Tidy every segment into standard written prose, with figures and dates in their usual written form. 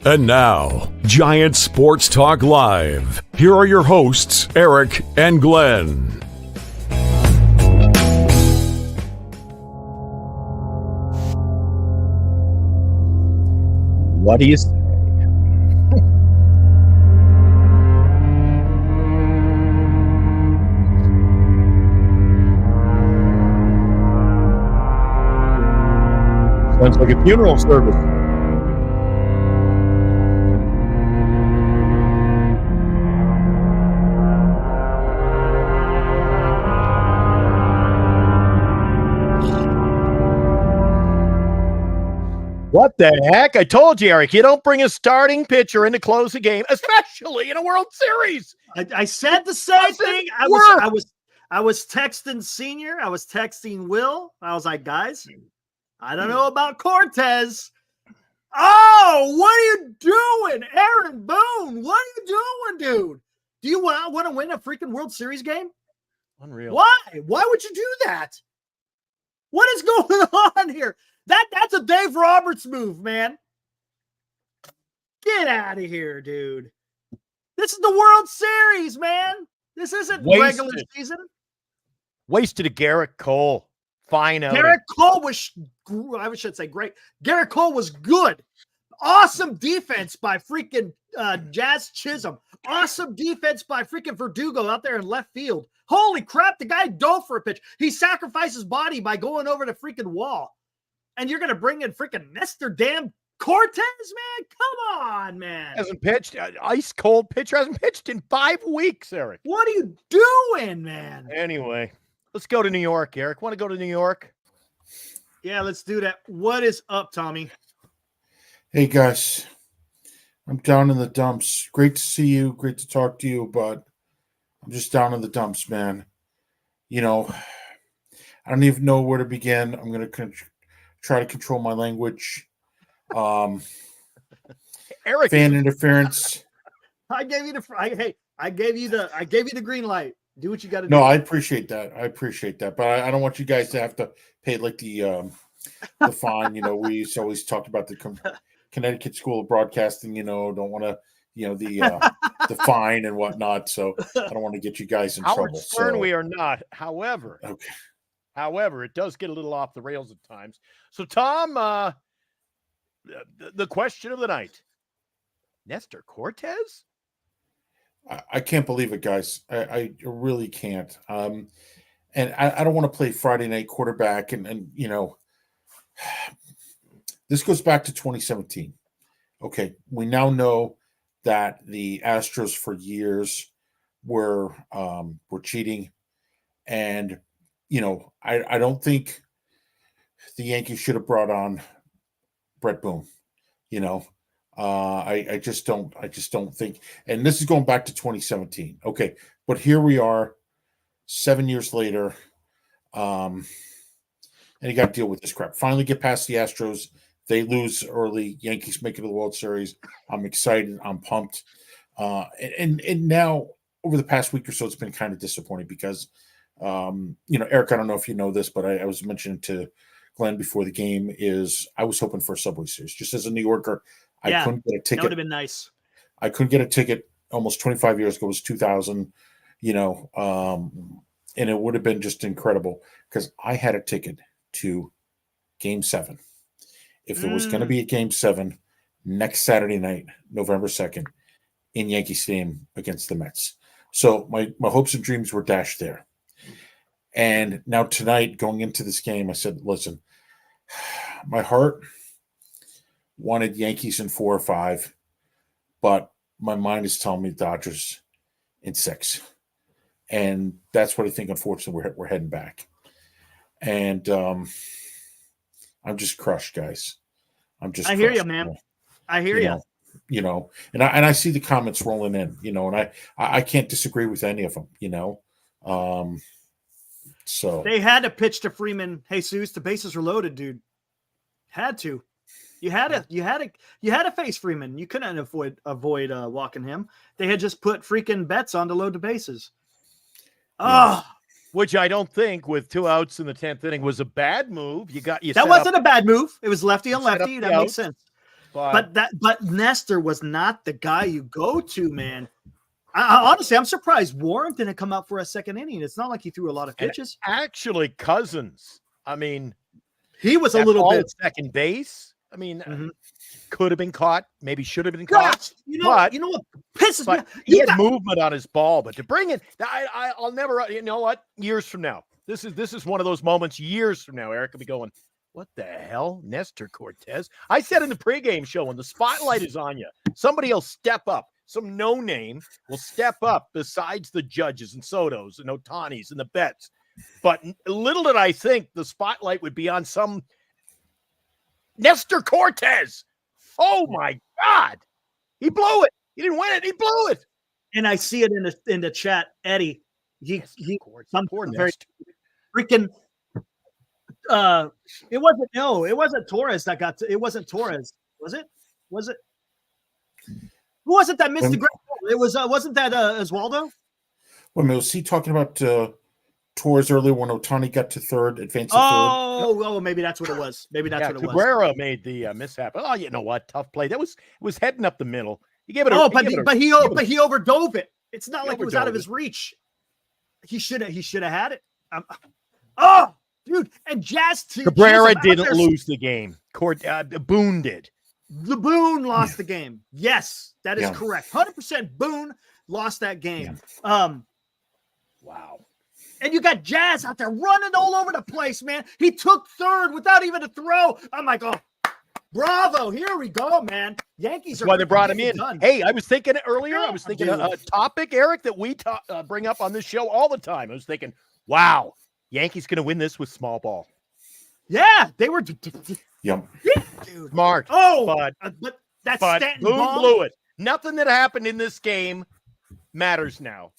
And now, Giant Sports Talk Live. Here are your hosts, Eric and Glenn. What do you say? Sounds like a funeral service. What the heck? I told you, Eric, you don't bring a starting pitcher in to close the game, especially in a World Series. I said the same thing. I was texting Senior. I was texting Will. I was like, guys, I don't know about Cortez. Oh, what are you doing? Aaron Boone, what are you doing, dude? Do you want to win a freaking World Series game? Unreal. Why? Why would you do that? What is going on here? That's a Dave Roberts move, man. Get out of here, dude. This is the World Series, man. This isn't regular season. Wasted a Garrett Cole. Fine out. Garrett Cole was, I should say, great. Garrett Cole was good. Awesome defense by freaking Jazz Chisholm. Awesome defense by freaking Verdugo out there in left field. Holy crap, the guy dove for a pitch. He sacrificed his body by going over the freaking wall. And you're going to bring in freaking Nestor damn Cortez, man? Come on, man. Hasn't pitched. Ice cold pitcher hasn't pitched in 5 weeks, Eric. What are you doing, man? Anyway, let's go to New York, Eric. Want to go to New York? Yeah, let's do that. What is up, Tommy? Hey, guys. I'm down in the dumps. Great to see you. Great to talk to you, but I'm just down in the dumps, man. You know, I don't even know where to begin. I'm going to try to control my language. Eric, fan interference. I gave you the green light. Do what you got to do. No, I appreciate that. But I don't want you guys to have to pay like the fine. You know, we always talk about the Connecticut School of Broadcasting. You know, don't want to, the fine and whatnot. So I don't want to get you guys in trouble. So we are not. However, okay. However, it does get a little off the rails at times. So, Tom, the question of the night: Nestor Cortez? I can't believe it, guys. I really can't. And I don't want to play Friday night quarterback. And this goes back to 2017. Okay, we now know that the Astros for years were cheating, and I don't think the Yankees should have brought on Brett Boone. I just don't think, and this is going back to 2017. Okay, but here we are 7 years later, and you got to deal with this crap. Finally get past the Astros. They lose early. Yankees make it to the World Series. I'm excited. I'm pumped. And now over the past week or so, it's been kind of disappointing because, Eric, I don't know if you know this, but I was mentioning to Glenn before the game is I was hoping for a Subway Series. Just as a New Yorker, I couldn't get a ticket. That would have been nice. I couldn't get a ticket almost 25 years ago. It was 2000, and it would have been just incredible because I had a ticket to Game 7. If there was going to be a Game 7 next Saturday night, November 2nd, in Yankee Stadium against the Mets. So my hopes and dreams were dashed there. And now tonight, going into this game, I said, listen, my heart wanted Yankees in 4 or 5, but my mind is telling me Dodgers in 6. And that's what I think, unfortunately, we're heading back. And I'm just crushed, guys. I hear you, man. I hear you. And I see the comments rolling in, and I can't disagree with any of them, So they had to pitch to Freeman. Jesus, the bases were loaded, dude. Had to. You had to face Freeman. You couldn't avoid walking him. They had just put freaking bets on to load the bases. Which I don't think, with 2 outs in the 10th inning, was a bad move. That wasn't a bad move. It was lefty on lefty. That makes sense. But Nestor was not the guy you go to, man. Honestly, I'm surprised Warren didn't come out for a second inning. It's not like he threw a lot of pitches. And actually, Cousins, I mean, he was a little bit at second base. I mean, could have been caught, maybe should have been caught. You know what pisses me? He had movement on his ball, but to bring it, I'll never. You know what? Years from now, this is one of those moments. Years from now, Eric will be going, "What the hell, Nestor Cortez?" I said in the pregame show, when the spotlight is on you, somebody will step up. Some no-name will step up besides the Judges and Sotos and Otanis and the Betts. But little did I think the spotlight would be on some Nestor Cortez. Oh, my God. He blew it. He didn't win it. He blew it. And I see it in the chat. Eddie, he some very freaking it wasn't Torres that got to, it wasn't Torres. Was it? Who was it that missed the great goal? It was wasn't that Oswaldo? Well, was he talking about Torres earlier when Otani got to third, advanced to third? Oh, maybe that's what it was. Maybe that's what it was. Cabrera made the mishap. Oh, you know what? Tough play. It was heading up the middle. He gave it. But he overdove it. It's not like it was out of his reach. He should have had it. Dude, and Jazz Cabrera didn't lose the game. Boone did. The Boone lost the game. Yes, that is correct. 100% Boone lost that game. Yeah. Wow. And you got Jazz out there running all over the place, man. He took third without even a throw. I'm like, oh, bravo. Here we go, man. Yankees That's why they brought him in. Done. Hey, I was thinking earlier, a topic, Eric, that we bring up on this show all the time. I was thinking, wow, Yankees going to win this with small ball. Yeah, they were. Yep. Yeah, dude. Smart. But that's Stanton Boone blew it. Nothing that happened in this game matters now.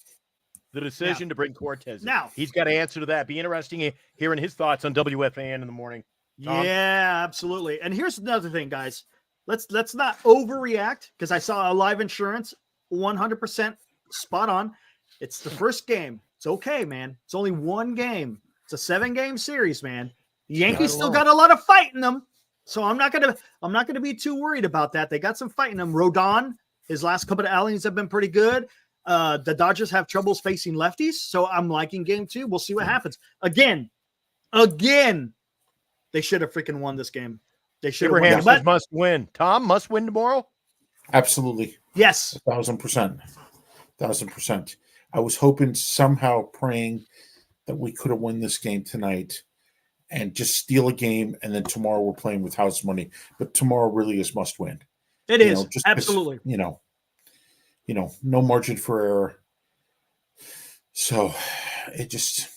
The decision to bring Cortez in. Now he's got to answer to that. Be interesting hearing his thoughts on WFAN in the morning. Tom? Yeah, absolutely. And here's another thing, guys. Let's not overreact, because I saw a live insurance 100% spot on. It's the first game. It's okay, man. It's only one game. It's a 7-game series, man. The Yankees still got a lot of fight in them. So I'm not gonna be too worried about that. They got some fight in them. Rodon, his last couple of outings have been pretty good. The Dodgers have troubles facing lefties, so I'm liking game 2. We'll see what happens. Again, they should have freaking won this game. They should have won. But must win. Tom, must win tomorrow? Absolutely. Yes. 1,000%. 1,000%. I was hoping, somehow praying, that we could have won this game tonight and just steal a game, and then tomorrow we're playing with house money. But tomorrow really is must win. It is. Absolutely. No margin for error. So it just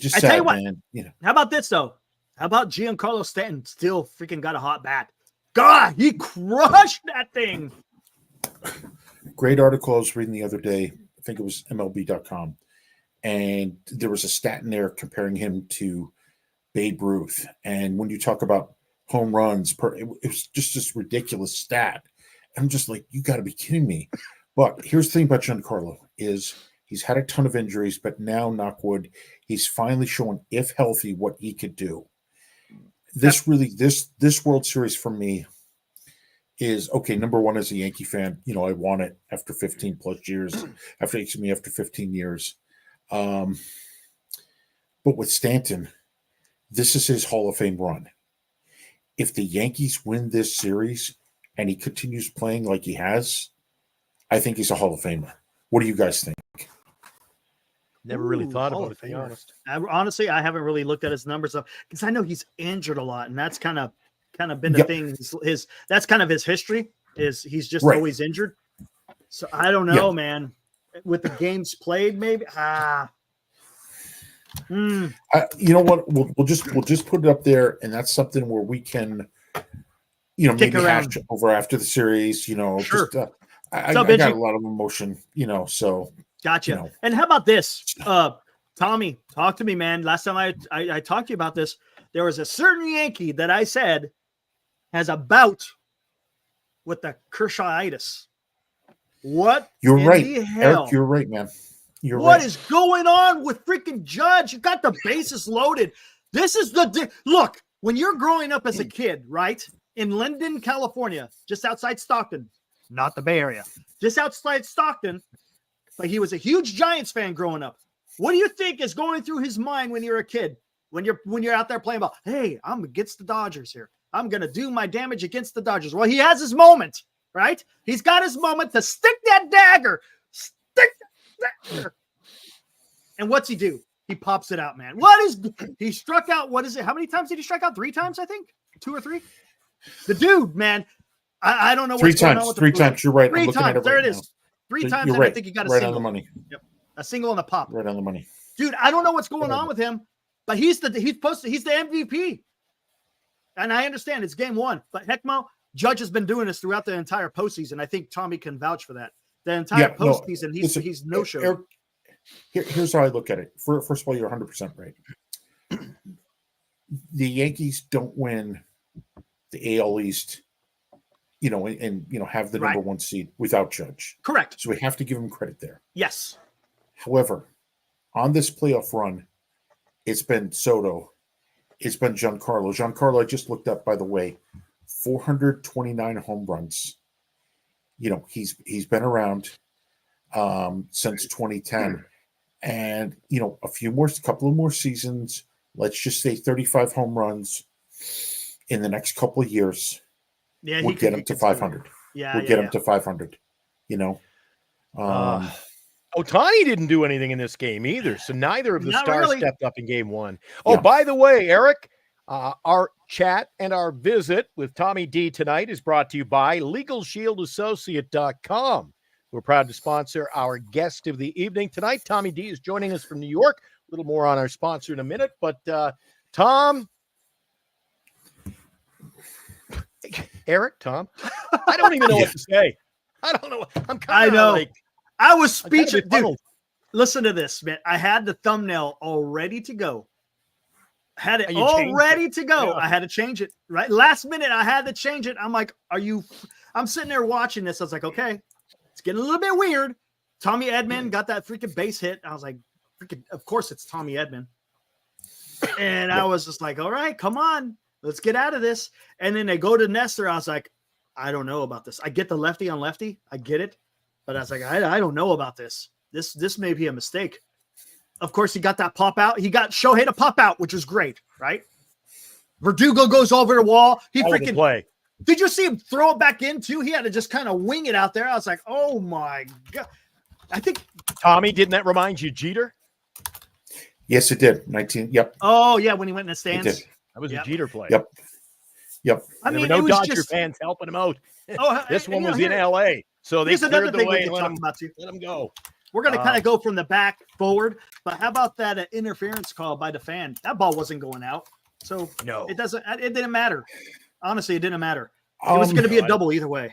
sad, tell you what, man. How about this though? How about Giancarlo Stanton still freaking got a hot bat? God, he crushed that thing. Great article I was reading the other day. I think it was MLB.com. And there was a stat in there comparing him to Babe Ruth. And when you talk about home runs, it was just this ridiculous stat. I'm just like, you got to be kidding me. But here's the thing about Giancarlo is he's had a ton of injuries, but now, knock wood, he's finally shown, if healthy, what he could do. This World Series for me is, okay, number one, as a Yankee fan, I want it after 15 plus years, after 15 years. But with Stanton, this is his Hall of Fame run. If the Yankees win this series and he continues playing like he has, I think he's a Hall of Famer. What do you guys think? Never really thought about it, to be honest. Honestly, I haven't really looked at his numbers because I know he's injured a lot, and that's kind of been the thing. That's kind of his history. Is he's just always injured. So I don't know, man. With the games played, maybe. You know what? We'll just put it up there, and that's something where we can, maybe hash over after the series. Sure. Just, I got a lot of emotion. So gotcha. And how about this, Tommy? Talk to me, man. Last time I talked to you about this, there was a certain Yankee that I said has a bout with the Kershaw'itis. What? You're right, Eric. You're right, man. What is going on with freaking Judge? You got the bases loaded. This is look, when you're growing up as a kid, right? in Linden, California, just outside Stockton, not the Bay Area, just outside Stockton. But he was a huge Giants fan growing up. What do you think is going through his mind when you're a kid? When you're out there playing ball, hey, I'm against the Dodgers here. I'm going to do my damage against the Dodgers. Well, he has his moment, right? He's got his moment to stick that dagger. Stick that dagger. And what's he do? He pops it out, man. He struck out, what is it? How many times did he strike out? 3 times, I think? 2 or 3? The dude, man, I don't know what's going on with Three times. You're right. 3 times. There it is. Now. 3 times, You're and right. I think he got a right single. On the money. Yep. A single on the pop. Right on the money. Dude, I don't know what's going on with him, but he's the MVP. And I understand it's game 1, but heck, Mo, Judge has been doing this throughout the entire postseason. I think Tommy can vouch for that. The entire postseason, he's no-show. Here's how I look at it. First of all, you're 100% right. The Yankees don't win the AL East, and have the number 1 seed without Judge. Correct. So we have to give him credit there. Yes. However, on this playoff run, it's been Soto. It's been Giancarlo. Giancarlo, I just looked up, by the way, 429 home runs. He's been around since 2010. And, a couple of more seasons, let's just say 35 home runs in the next couple of years. Yeah, would get him to 500. Yeah, get him to 500. Ohtani didn't do anything in this game either, so neither of the stars stepped up in game 1. Oh, Yeah. By the way, Eric, our chat and our visit with Tommy D tonight is brought to you by LegalShieldAssociate.com. We're proud to sponsor our guest of the evening tonight. Tommy D is joining us from New York. A little more on our sponsor in a minute, but Tom, I don't even know what to say. I don't know. I'm kind of like, I was speechless. Dude, listen to this, man. I had the thumbnail all ready to go. Had it And you all changed ready it. to go. Yeah. I had to change it, right? Last minute, I had to change it. I'm like, I'm sitting there watching this. I was like, okay, it's getting a little bit weird. Tommy Edman got that freaking base hit. I was like, freaking, of course it's Tommy Edman. And I was just like, all right, come on. Let's get out of this. And then they go to Nestor. I was like, I don't know about this. I get the lefty on lefty. I get it. But I was like, I don't know about this. This may be a mistake. Of course, he got that pop out. He got Shohei to pop out, which was great, right? Verdugo goes over the wall. He freaking play. Did you see him throw it back in too? He had to just kind of wing it out there. I was like, oh my God. I think Tommy, didn't that remind you Jeter? Yes, it did. 19. Yep. Oh yeah, when he went in the stands. It did. That was a Jeter play. Yep. I mean, there were it no was Dodger fans helping him out. Oh, this one was here, in L.A., so they here's another cleared the thing we way can and let talk him, about too. let him go. We're going to kind of go from the back forward, but how about that interference call by the fan? That ball wasn't going out, so No. it didn't matter. Honestly, it didn't matter. It was going to be a double either way.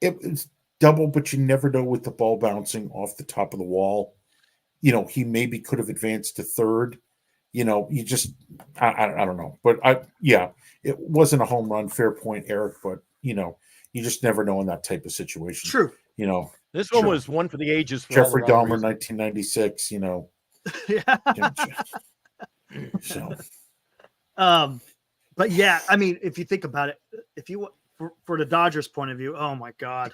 It was double, but you never know with the ball bouncing off the top of the wall. He maybe could have advanced to third. You just I don't know, but it wasn't a home run. Fair point, Eric. But you just never know in that type of situation. True. This one was one for the ages. For Jeffrey all the Dahmer, 1996. Yeah. So. But yeah, I mean, if you think about it, for the Dodgers' point of view, oh my God,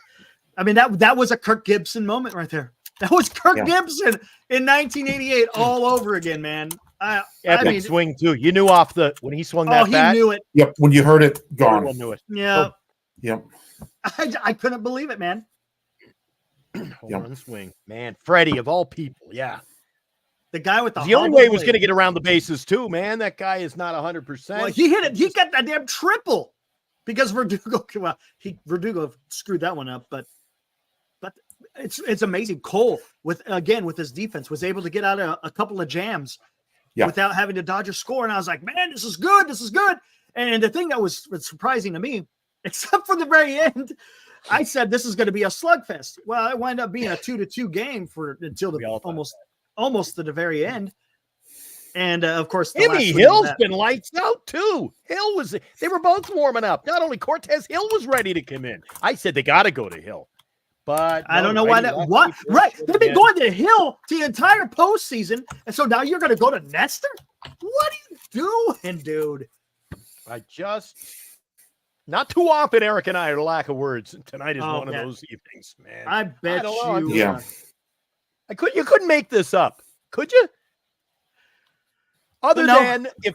I mean that was a Kirk Gibson moment right there. That was Kirk Gibson in 1988 all over again, man. I mean, swing too. You knew when he swung that he bat. knew it. Yep, when you heard it, gone. Everyone knew it. Yeah. Oh. Yep. I couldn't believe it, man. Home run swing, man. Freddie of all people, yeah. The guy with the only way he was going to get around the bases too, man. That guy is not 100%. Well, he hit it. He got that damn triple because Verdugo. Well, Verdugo screwed that one up, but it's amazing. Cole with his defense was able to get out of a couple of jams without having the Dodgers score, and I was like, man, this is good. This is good. And the thing that was surprising to me, except for the very end, I said this is going to be a slugfest. Well, it wound up being a 2-2 game until almost to the very end. And of course, Jimmy Hill's been lights out too. They were both warming up. Not only Cortez, Hill was ready to come in. I said they got to go to Hill, but I don't know why that. What? Right? They've been going to Hill the entire postseason, and so now you're going to go to Nestor? What are you doing, dude? Not too often, Eric and I are lack of words. Tonight is one of man. those evenings, man. I bet don't know. you. Yeah. You couldn't make this up, could you? Other No. than if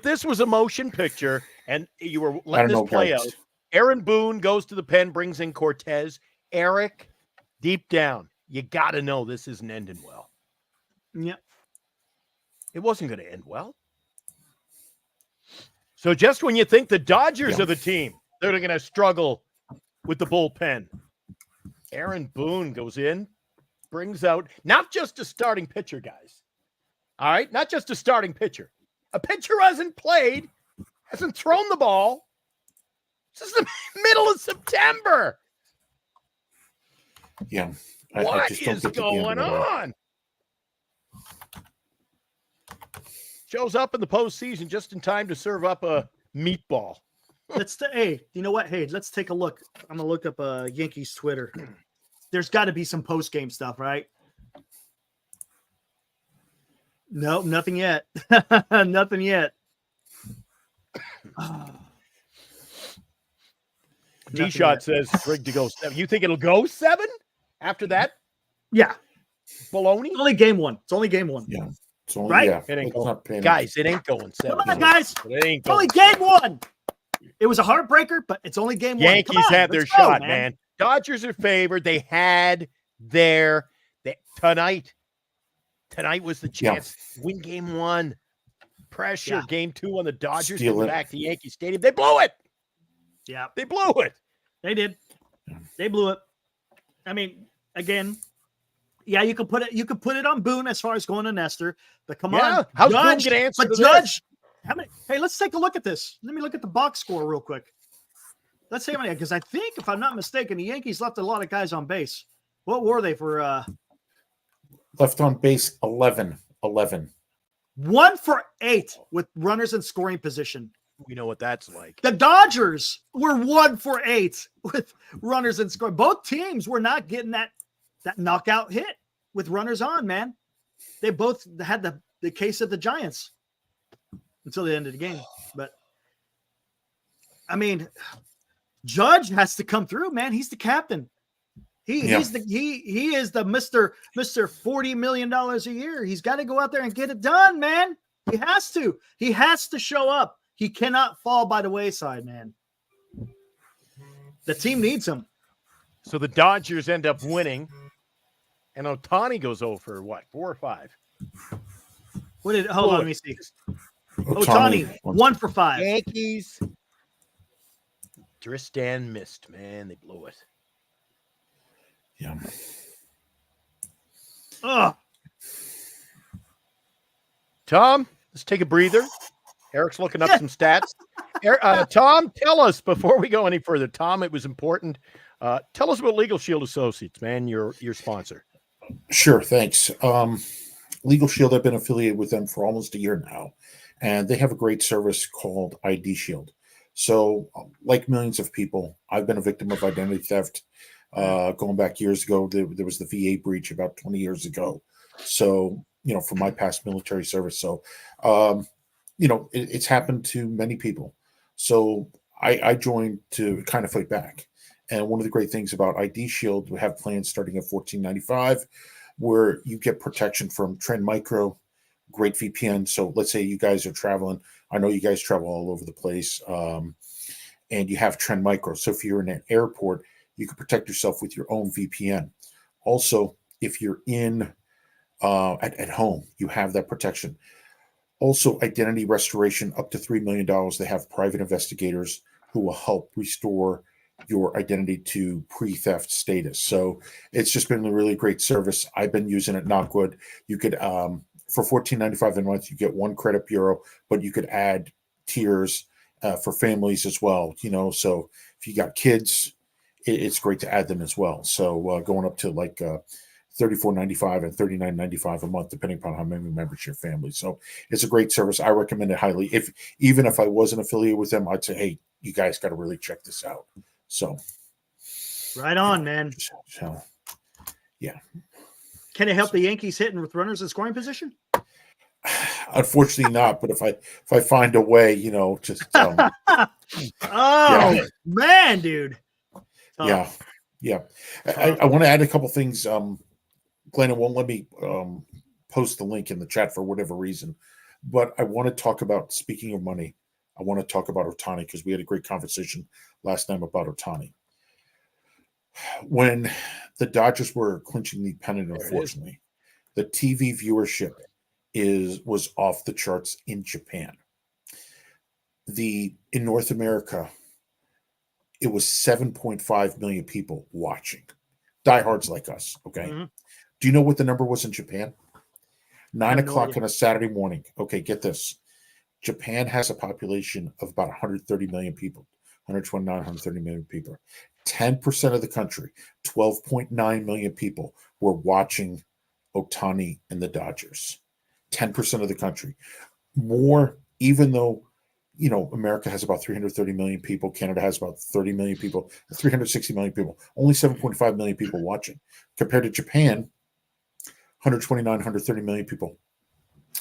this was a motion picture and you were I letting don't this know, play guys. out, Aaron Boone goes to the pen, brings in Cortez. Eric, deep down, you got to know this isn't ending well. Yeah. It wasn't going to end well. So just when you think the Dodgers are the team, they're going to struggle with the bullpen. Aaron Boone goes in, brings out not just a starting pitcher, guys. All right, not just a starting pitcher. A pitcher hasn't played, hasn't thrown the ball. This is the middle of September. Yeah. What just don't is get to the end going of it all. on? Shows up in the postseason just in time to serve up a meatball. Hey, you know what? Hey, let's take a look. I'm gonna look up Yankees Twitter. There's got to be some post game stuff, right? No, nothing yet. Nothing yet. D-Shot says rigged to go 7. You think it'll go 7 after that? Yeah. Baloney? It's only game one. It's only game one. Yeah. It's only, Right? Yeah. It ain't It's going. not paying Guys, it ain't going 7. Come on, guys. It ain't It's only going game one. It was a heartbreaker, but it's only game one. Yankees Come on, had their let's go, shot, man. Dodgers are favored. They had tonight. Tonight was the chance. Win game 1. Pressure. Yeah. Game 2 on the Dodgers. Steal Coming it. back to Yankee Stadium. They blew it. Yeah, They blew it. they did. They blew it. I mean, again, yeah, you could put it on Boone as far as going to Nestor, but come on, How's Boone Judge, gonna answer but to Judge, this? how many? Hey, let's take a look at this. Let me look at the box score real quick. Let's see how many, because I think, if I'm not mistaken, the Yankees left a lot of guys on base. What were they for? Left on base 11. 1 for 8 with runners in scoring position. We know what that's like. The Dodgers were 1 for 8 with runners in scoring. Both teams were not getting that knockout hit with runners on, man. They both had the case of the Giants until the end of the game. But I mean, Judge has to come through, man. He's the captain. He is the Mr. $40 million a year. He's got to go out there and get it done, man. He has to. He has to show up. He cannot fall by the wayside, man. The team needs him. So the Dodgers end up winning, and Ohtani goes over what, 4 or 5? Hold on, let me see. Ohtani. Ohtani, 1 for 5. Yankees. Tristan missed, man. They blew it. Yeah. Ugh. Tom, let's take a breather. Eric's looking up some stats. Tom, tell us before we go any further. Tom, it was important. Tell us about Legal Shield Associates, man, your sponsor. Sure, thanks. Legal Shield, I've been affiliated with them for almost a year now, and they have a great service called ID Shield. So, like millions of people, I've been a victim of identity theft. Going back years ago, there was the VA breach about 20 years ago. So, from my past military service. So, it's happened to many people. So I joined to kind of fight back. And one of the great things about ID Shield, we have plans starting at $14.95, where you get protection from Trend Micro, great VPN. So let's say you guys are traveling. I know you guys travel all over the place, and you have Trend Micro. So if you're in an airport, you can protect yourself with your own VPN. Also, if you're in at home, you have that protection. Also, identity restoration up to $3 million. They have private investigators who will help restore your identity to pre-theft status. So it's just been a really great service. I've been using it, not good. You could, for $14.95 a month, you get 1 credit bureau, but you could add tiers for families as well. So if you got kids, it's great to add them as well. So going up to like $34.95 and $39.95 a month, depending upon how many members your family. So it's a great service. I recommend it highly. Even if I wasn't affiliated with them, I'd say, hey, you guys got to really check this out. So, Right on, man. So, yeah. Can it help the Yankees hitting with runners in scoring position? Unfortunately not, but if I find a way, just Oh man, dude. Tough. yeah. I want to add a couple things. Glenn, it won't let me post the link in the chat for whatever reason, but I want to talk about, speaking of money, I want to talk about Ohtani because we had a great conversation last time about Ohtani. When the Dodgers were clinching the pennant, unfortunately, the TV viewership was off the charts in Japan. In North America, it was 7.5 million people watching. Diehards like us, okay? Mm-hmm. Do you know what the number was in Japan? 9 o'clock idea. on a Saturday morning. Okay, get this. Japan has a population of about 130 million people, 129, 130 million people. 10% of the country, 12.9 million people, were watching Ohtani and the Dodgers. 10% of the country. More, even though, America has about 330 million people, Canada has about 30 million people, 360 million people, only 7.5 million people watching. Compared to Japan, 129, 130 million people,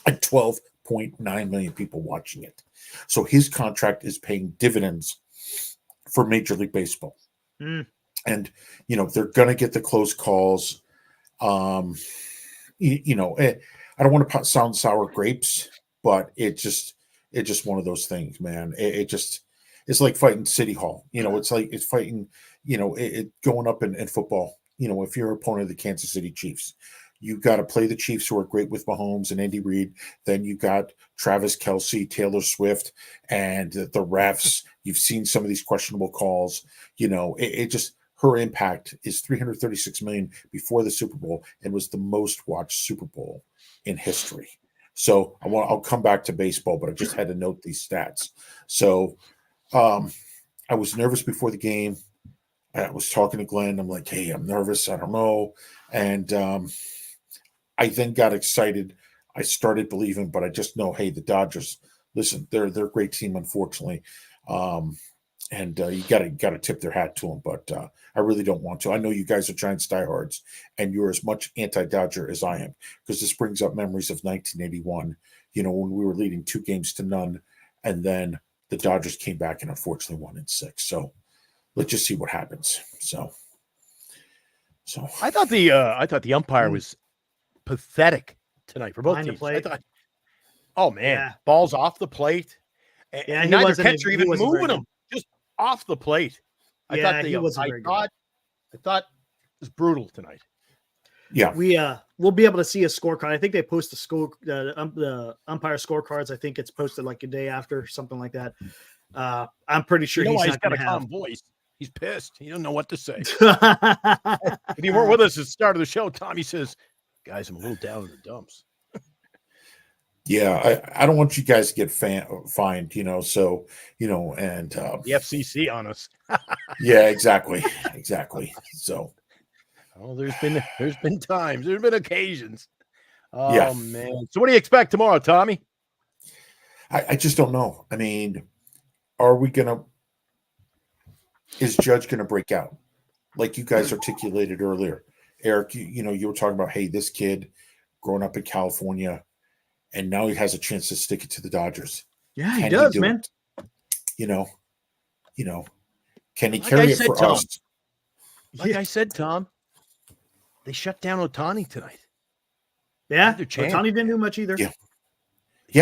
and 12.9 million people watching it. So his contract is paying dividends for Major League Baseball. And, they're going to get the close calls. I don't want to sound sour grapes, but it's just one of those things, man. It's like fighting City Hall. It's fighting, going up in football. If you're an opponent of the Kansas City Chiefs, you got to play the Chiefs, who are great with Mahomes and Andy Reid. Then you got Travis Kelce, Taylor Swift, and the refs. You've seen some of these questionable calls. Her impact is 336 million before the Super Bowl and was the most watched Super Bowl in history. So I'll come back to baseball, but I just had to note these stats. So I was nervous before the game. I was talking to Glenn. I'm like, hey, I'm nervous. I don't know. And I then got excited. I started believing, but I just know, hey, the Dodgers, listen, they're a great team, unfortunately. And you got to tip their hat to them, but I really don't want to. I know you guys are Giants diehards, and you're as much anti-Dodger as I am, because this brings up memories of 1981, when we were leading 2-0, and then the Dodgers came back and unfortunately won in 6. So let's just see what happens. So I thought the umpire was pathetic tonight for both teams. I thought, oh man, balls off the plate. And neither catcher even moving them, just off the plate. I thought it was brutal tonight. Yeah, we'll be able to see a scorecard. I think they post the umpire scorecards. I think it's posted like a day after, something like that. I'm pretty sure he's got a calm voice. He's pissed. He doesn't know what to say. If you weren't with us at the start of the show, Tommy says, "Guys, I'm a little down in the dumps." Yeah, I don't want you guys to get fined, so, and the FCC on us. Yeah, exactly. So, there's been times, there's been occasions. Oh, man. So what do you expect tomorrow, Tommy? I just don't know. I mean, is Judge going to break out? Like you guys articulated earlier, Eric, you were talking about, hey, this kid growing up in California, and now he has a chance to stick it to the Dodgers. Yeah, he does, man. Can he carry it for us? Like I said, Tom, they shut down Ohtani tonight. Yeah, Ohtani didn't do much either. Yeah.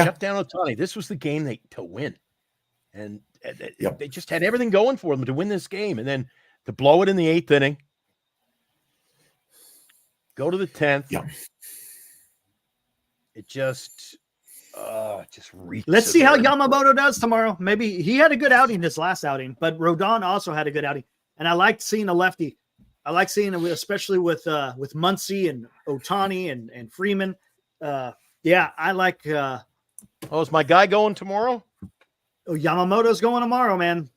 Shut down Ohtani. This was the game to win. And they just had everything going for them to win this game. And then to blow it in the 8th inning, go to the 10th. Yeah. It just reeks. Let's see how Yamamoto does tomorrow. Maybe he had a good outing this last outing, but Rodon also had a good outing. And I liked seeing a lefty. I like seeing it, especially with Muncy and Ohtani and Freeman. I like. Is my guy going tomorrow? Oh, Yamamoto's going tomorrow, man.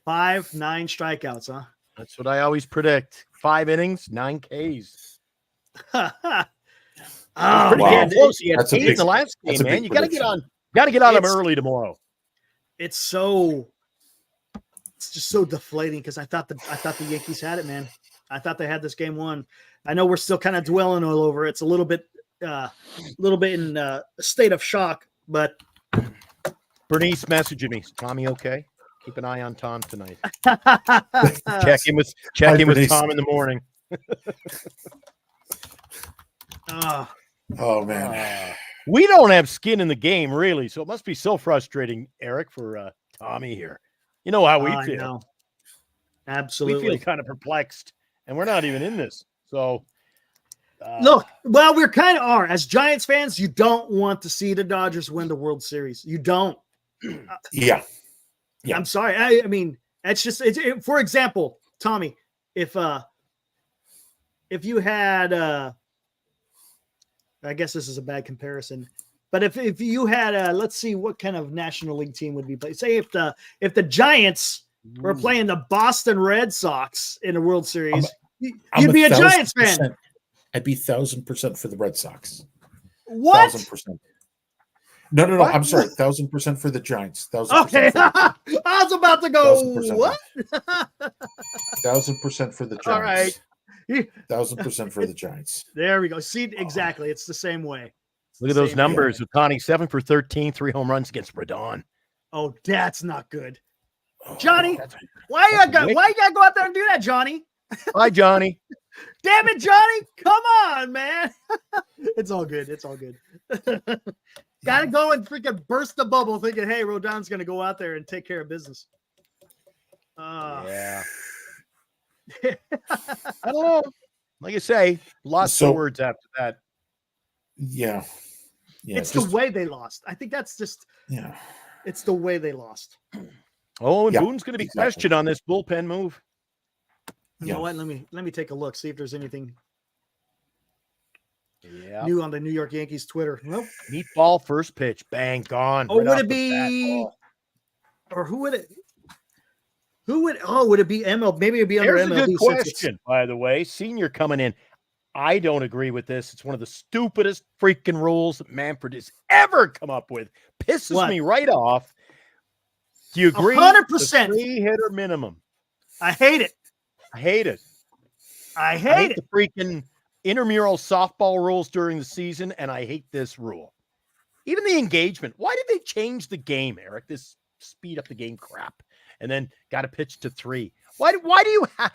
5-9 strikeouts, huh? That's what I always predict. 5 innings, 9 Ks. Oh, wow. Close. He had that's 8 in the last game, man. You got to get on. Got to get on him early tomorrow. It's just so deflating because I thought the Yankees had it, man. I thought they had this game won. I know we're still kind of dwelling all over it. It's a little bit little bit in a state of shock. But Bernice messaging me. Is Tommy okay? Keep an eye on Tom tonight. uh, Check in with Bernice. Tom in the morning. Oh man. We don't have skin in the game, really, so it must be so frustrating, Eric, for Tommy here. You know how we I feel. know. We Absolutely. feel kind of perplexed, and we're not even in this. So, Look, well, we kind of are. As Giants fans, you don't want to see the Dodgers win the World Series. You don't. Yeah. I'm sorry. I mean, that's just for example, Tommy, if you had I guess this is a bad comparison, but if you had let's see what kind of National League team would be playing. Say if the Giants were playing the Boston Red Sox in the World Series, you'd be a Giants fan. I'd be 1,000% for the Red Sox. What? 1,000%. No. What? I'm sorry. 1,000% for the Giants. 1,000%. Okay. I was about to go. 1,000%. What? 1,000% for the Giants. All right. 1,000% for the Giants. There we go. See, exactly. It's the same way. look at those numbers. Ohtani 7 for 13, 3 home runs against Rodon. Oh, that's not good. Johnny, That's why you gotta go out there and do that, Johnny? Hi, Johnny. Damn it, Johnny. Come on, man. It's all good. It's all good. Gotta go and freaking burst the bubble thinking, hey, Rodon's gonna go out there and take care of business. Yeah. I don't know. Like I say, lots of words after that. Yeah. It's the way they lost. I think that's just it's the way they lost. Oh, and Boone's going to be questioned on this bullpen move. You know what? Let me take a look, see if there's anything Yeah. new on the New York Yankees Twitter. Nope. Meatball first pitch, bang, gone. Oh, right would off it the bat. be? Or who would it? Who would? Oh, would it be MLB? Maybe it'd be under There's MLB. a good since it's- question, by the way. Senior coming in. I don't agree with this. It's one of the stupidest freaking rules that Manfred has ever come up with. Pisses me right off. Do you agree? 100%. 3-hitter minimum. I hate it. I hate it. I hate it. the freaking intramural softball rules during the season, and I hate this rule. Even the engagement. Why did they change the game, Eric? This speed up the game crap. And then got to pitch to 3. Why do you have...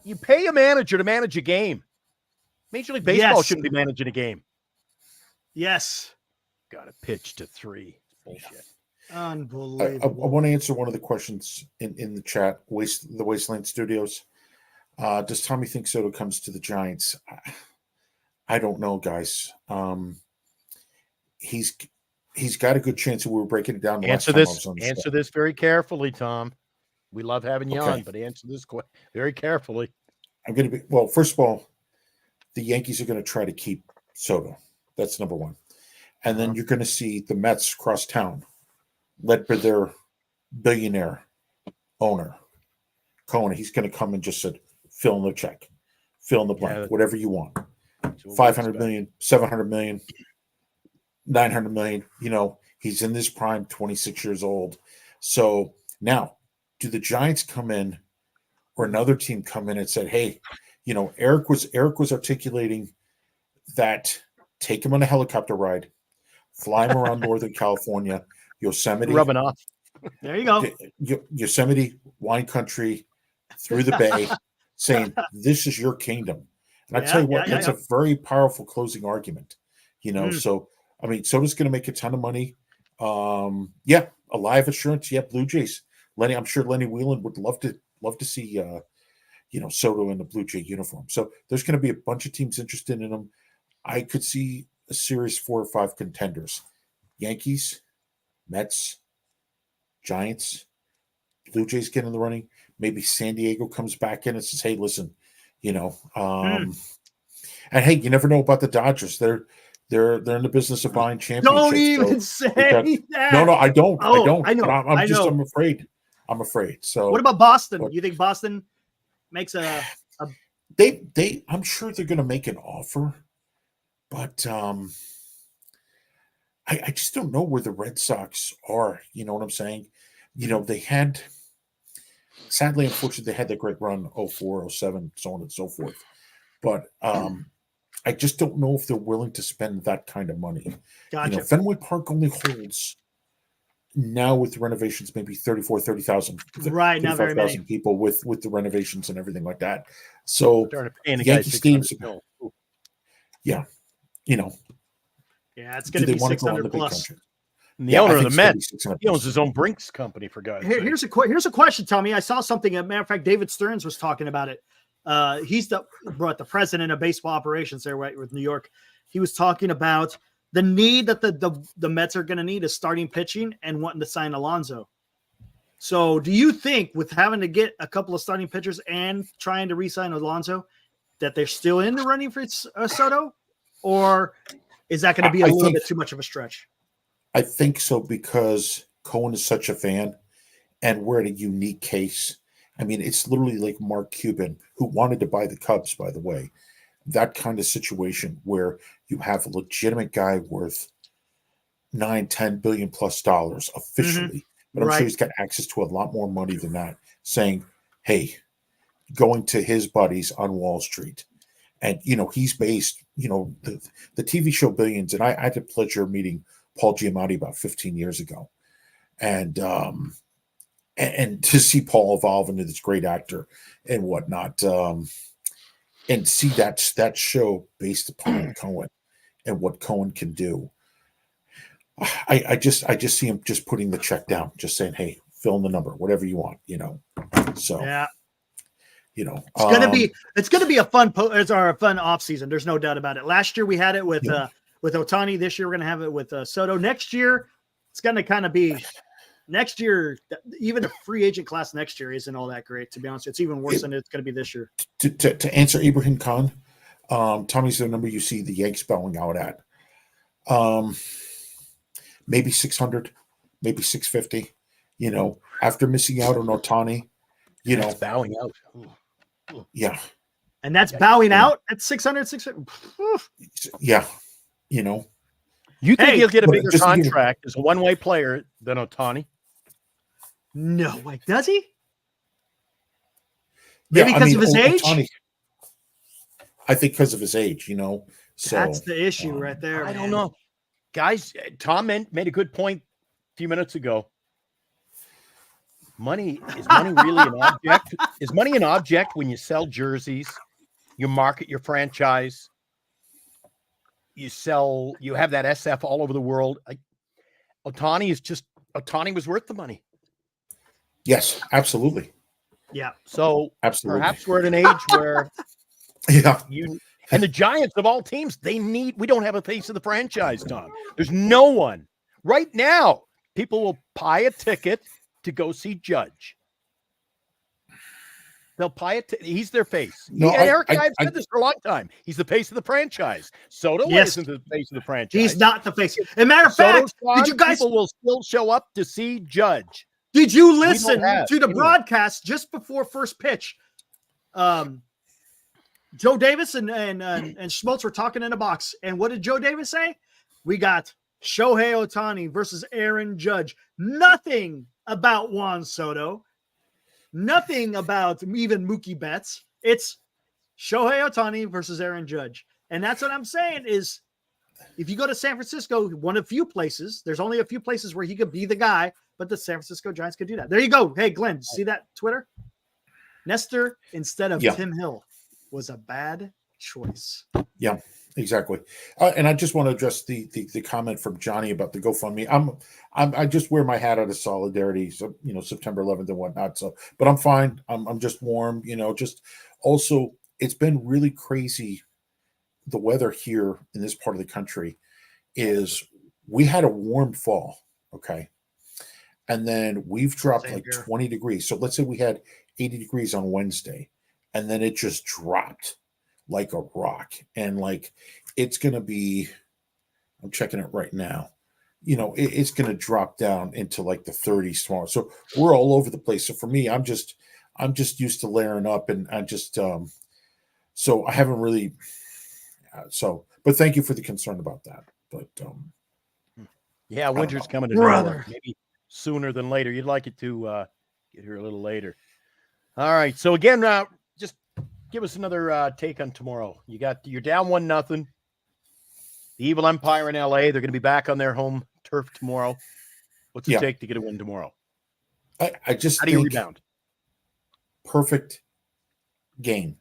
You pay a manager to manage a game. Major League Baseball shouldn't be managing a game. Yes. Got to pitch to 3. It's bullshit. Unbelievable. I want to answer one of the questions in the chat. The Wasteland Studios. Does Tommy think Soto comes to the Giants? I don't know, guys. He's got a good chance. We were breaking it down. Answer this very carefully, Tom. We love having you on, but answer this very carefully. I'm going to be first of all, the Yankees are going to try to keep Soto. That's number one. And then you're going to see the Mets cross town, led by their billionaire owner, Cohen. He's going to come and just said, fill in the check, fill in the blank, whatever you want. 500 million, 700 million, 900 million. You know, he's in this prime, 26 years old. So now, do the Giants come in or another team come in and said, hey, you know, Eric was articulating that take him on a helicopter ride, fly him around Northern California, Yosemite. Rubbing off. There you go. Yosemite, wine country, through the bay, saying, this is your kingdom. And I tell you what, that's a very powerful closing argument. You know, so, I mean, Soto's going to make a ton of money. A live assurance. Yeah, Blue Jays. I'm sure Lenny Whelan would love to see, Soto in the Blue Jay uniform. So there's going to be a bunch of teams interested in him. I could see a series 4 or 5 contenders: Yankees, Mets, Giants, Blue Jays get in the running. Maybe San Diego comes back in and says, "Hey, listen, and hey, you never know about the Dodgers. They're in the business of buying championships." Don't even say that. No, I don't. Oh, I don't. I know. I'm afraid. I'm afraid. So what about Boston? You think Boston makes a I'm sure they're going to make an offer, but I just don't know where the Red Sox are. You know what I'm saying? You know, they had, sadly, unfortunately, they had that great run 04, 07, so on and so forth. But I just don't know if they're willing to spend that kind of money. Gotcha. Fenway Park only holds now with the renovations maybe 30,000, Right, not very many. 35,000 people with the renovations and everything like that. So Starting to pay the Yankee guys Stadium's, $600 million. yeah, Yeah, it's do going to they be want to go on 600 the big plus. country? And the Yeah, I owner of think the it's gonna be Mets, 600 he owns plus. his own Brinks company, for God's sake. Here's a question, Tommy. I saw something. As a matter of fact, David Stearns was talking about it. He's the president of baseball operations there, right, with New York. He was talking about the need that the Mets are going to need is starting pitching and wanting to sign Alonso. So, do you think with having to get a couple of starting pitchers and trying to re-sign Alonso, that they're still in the running for Soto, or is that going to be a little bit too much of a stretch? I think so, because Cohen is such a fan, and we're in a unique case. I mean, it's literally like Mark Cuban, who wanted to buy the Cubs, by the way. That kind of situation where you have a legitimate guy worth $9-10 billion plus officially, but I'm sure he's got access to a lot more money than that, saying, hey, going to his buddies on Wall Street. And, he's based, the TV show Billions, and I had the pleasure of meeting Paul Giamatti about 15 years ago. And to see Paul evolve into this great actor and whatnot, and see that show based upon Cohen and what Cohen can do. I just see him just putting the check down, just saying, hey, fill in the number, whatever you want, So yeah. It's gonna be a fun fun off season. There's no doubt about it. Last year we had it with Ohtani. This year we're gonna have it with Soto. Next year it's gonna kind of be. Next year, even the free agent class next year isn't all that great. To be honest, it's even worse than it's going to be this year. To answer Ibrahim Khan, Tommy's the number you see the Yanks bowing out at. Maybe 600, maybe 650. After missing out on Ohtani, That's bowing out. Ooh. Yeah. And that's bowing out at 600, 600. Yeah. You think he'll get a bigger contract as a one-way player than Ohtani? No way. Does he? Maybe because of his age? Ohtani, I think because of his age, So that's the issue right there. I don't know. Guys, Tom made a good point a few minutes ago. Is money really an object? Is money an object when you sell jerseys, you market your franchise, you have that SF all over the world? Ohtani was worth the money. Yes, absolutely. Yeah. So absolutely. Perhaps we're at an age where and the Giants of all teams, we don't have a face of the franchise, Tom. There's no one. Right now, people will buy a ticket to go see Judge. They'll buy it. He's their face. Eric and I have said this for a long time. He's the face of the franchise. Soto isn't the face of the franchise. He's not the face. As a matter of fact, people will still show up to see Judge. Did you listen to the broadcast just before first pitch? Joe Davis and Schmaltz were talking in a box. And what did Joe Davis say? We got Shohei Ohtani versus Aaron Judge. Nothing about Juan Soto. Nothing about even Mookie Betts. It's Shohei Ohtani versus Aaron Judge. And that's what I'm saying is if you go to San Francisco, one of few places, there's only a few places where he could be the guy, but the San Francisco Giants could do that. There you go. Hey, Glenn, see that Twitter? Nestor instead of Tim Hill was a bad choice. Yeah, exactly. And I just want to address the comment from Johnny about the GoFundMe. I just wear my hat out of solidarity. So, September 11th and whatnot. So, but I'm fine. I'm just warm, just also it's been really crazy. The weather here in this part of the country is we had a warm fall. Okay. And then we've dropped 20 degrees. So let's say we had 80 degrees on Wednesday, and then it just dropped like a rock. And it's going to be, I'm checking it right now. It's going to drop down into the 30s tomorrow. So we're all over the place. So for me, I'm just used to layering up, and I just, so I haven't really, but thank you for the concern about that. But, winter's coming to nowhere. Maybe sooner than later. You'd like it to get here a little later. All right. So again, just give us another take on tomorrow. You're down 1-0. The Evil Empire in LA, they're going to be back on their home turf tomorrow. What's it take to get a win tomorrow? I just how do you rebound? Perfect game.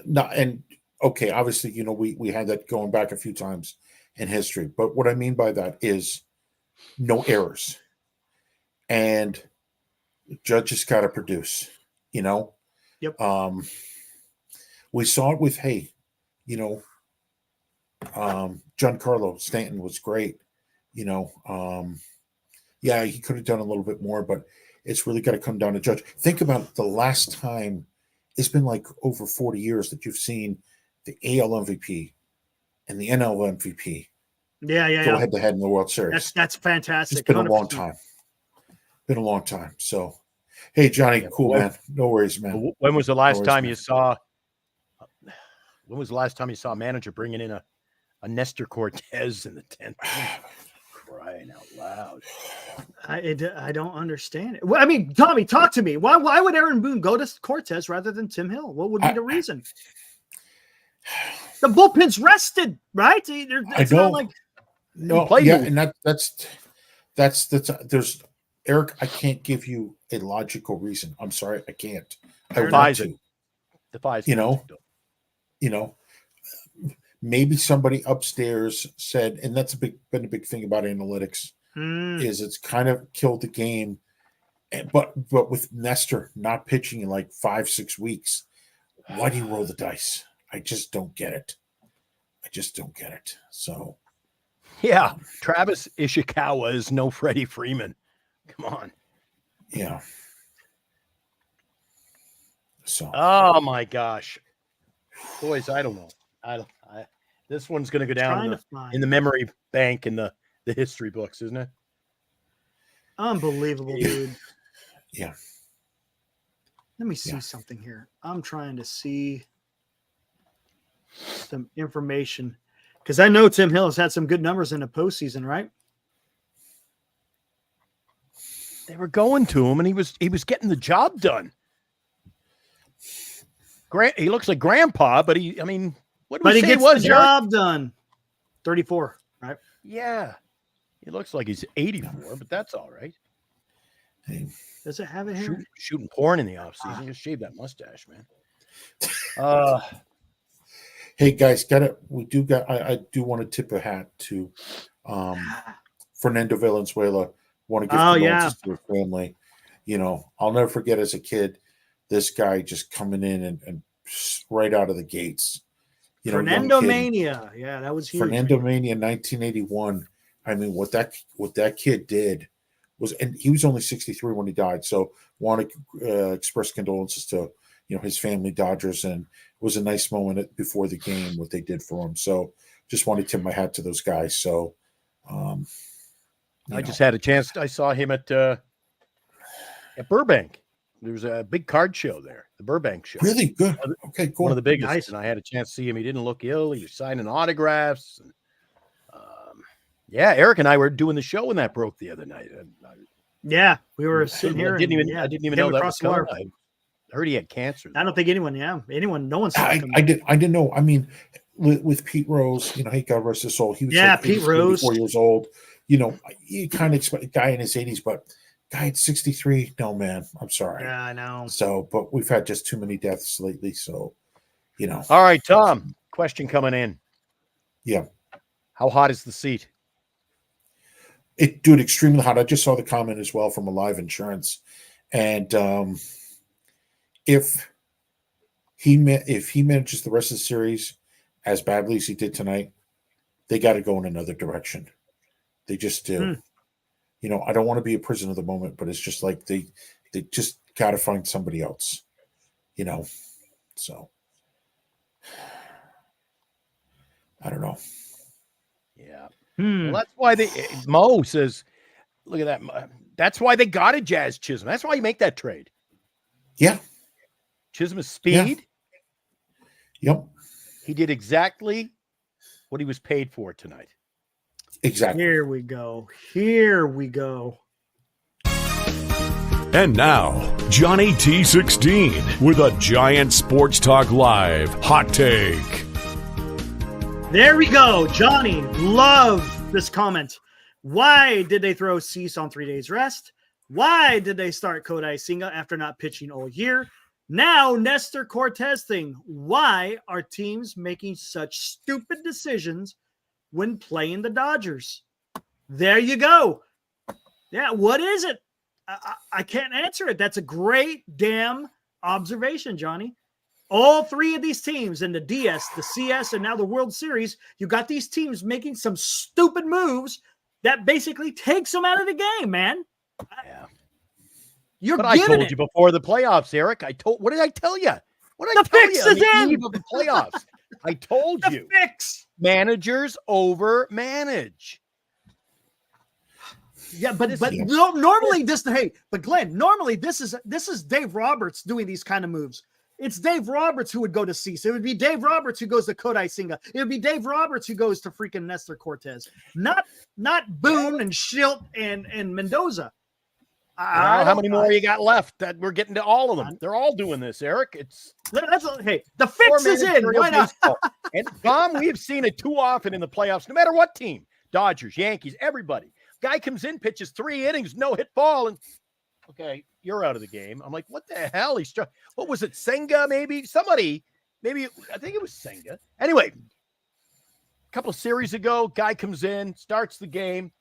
And okay, obviously, we had that going back a few times in history, but what I mean by that is no errors, and the judge has got to produce. Yep. We saw it with Giancarlo Stanton was great. He could have done a little bit more, but it's really got to come down to judge. Think about the last time. It's been like over 40 years that you've seen the AL MVP and the NL MVP go head to head in the World Series. That's fantastic. It's been 100%. A long time. So, hey, Johnny, cool, man. No worries, man. When was the last time you saw? When was the last time you saw a manager bringing in a Nestor Cortez in the 10th? Crying out loud. I don't understand it. Well, I mean, Tommy, talk to me. Why would Aaron Boone go to Cortez rather than Tim Hill? What would be the reason? The bullpen's rested, right? It's not like and that's there's Eric. I can't give you a logical reason. I'm sorry, I can't. I want to. Defies. Maybe somebody upstairs said, and that's been a big thing about analytics, is it's kind of killed the game. But with Nestor not pitching in like 5-6 weeks, why do you roll the dice? I just don't get it. So, yeah, Travis Ishikawa is no Freddie Freeman. Come on. Yeah. So. Oh my gosh, boys, I don't know. This one's going to go down in the memory bank in the history books, isn't it? Unbelievable, dude. Yeah. Let me see something here. I'm trying to see some information because I know Tim Hill has had some good numbers in the postseason, right? They were going to him, and he was getting the job done. He looks like grandpa, but he gets the job done. 34, right? Yeah. He looks like he's 84, but that's all right. Hey. Does it have it here? Shooting porn in the offseason. Just shave that mustache, man. Hey guys, I do want to tip a hat to Fernando Valenzuela. Want to give condolences to her family. I'll never forget as a kid, this guy just coming in and right out of the gates. Fernando Mania. Yeah, that was huge. Fernando Mania 1981. I mean, what that kid did was, and he was only 63 when he died. So want to express condolences to his family, Dodgers, and it was a nice moment before the game what they did for him. So just want to tip my hat to those guys. So I just had a chance. I saw him at Burbank. There was a big card show there, the Burbank show. Really good. Okay, cool. One of the biggest. Nice. And I had a chance to see him. He didn't look ill. He was signing autographs. And, Eric and I were doing the show when that broke the other night. Yeah, we were sitting here. I didn't even know that was coming. I heard he had cancer. I don't think no one saw it. I didn't know. I mean, with Pete Rose, hey, God rest his soul. He was Pete Rose, 4 years old. You kind of expect a guy in his 80s, but guy at 63, no, man. I'm sorry. Yeah, I know. So, but we've had just too many deaths lately. So, All right, Tom. Question coming in. Yeah. How hot is the seat? Dude, extremely hot. I just saw the comment as well from Alive Insurance, and if he manages the rest of the series as badly as he did tonight, they got to go in another direction. They just do. I don't want to be a prisoner of the moment, but it's just like they just got to find somebody else. So I don't know. Yeah. Well, that's why Mo says, look at that. That's why they got a Jazz Chisholm. That's why you make that trade. Yeah. Chisholm is speed. Yeah. Yep. He did exactly what he was paid for tonight. Here Exactly. we go. And now, Johnny T16 with a Giant Sports Talk Live hot take. There we go. Johnny, love this comment. Why did they throw Cease on 3 days rest? Why did they start Kodai Senga after not pitching all year? Now, Nestor Cortez thing. Why are teams making such stupid decisions when playing the Dodgers? There you go. Yeah, what is it? I can't answer it. That's a great damn observation, Johnny. All three of these teams in the DS, the CS, and now the World Series, you got these teams making some stupid moves that basically takes them out of the game, man. Yeah. You're But I giving told you before the playoffs, Eric. What did I tell you? What did I The tell fix you on is the in. eve of the playoffs? I told the you. fix. Managers over manage. Yeah, but no, normally this. Hey, but Glenn, normally this is Dave Roberts doing these kind of moves. It's Dave Roberts who would go to Cease. It would be Dave Roberts who goes to Kodai Senga. It would be Dave Roberts who goes to freaking Nestor Cortez. Not Boone and Schilt and Mendoza. How many more you got left? That we're getting to all of them. They're all doing this, Eric. Hey, the fix is in. Why not? And Tom, we have seen it too often in the playoffs, no matter what team. Dodgers, Yankees, everybody. Guy comes in, pitches 3 innings, no hit ball, and okay, you're out of the game. I'm like, what the hell? He struck. What was it? Senga, maybe? Somebody, maybe, I think it was Senga. Anyway, a couple of series ago, guy comes in, starts the game,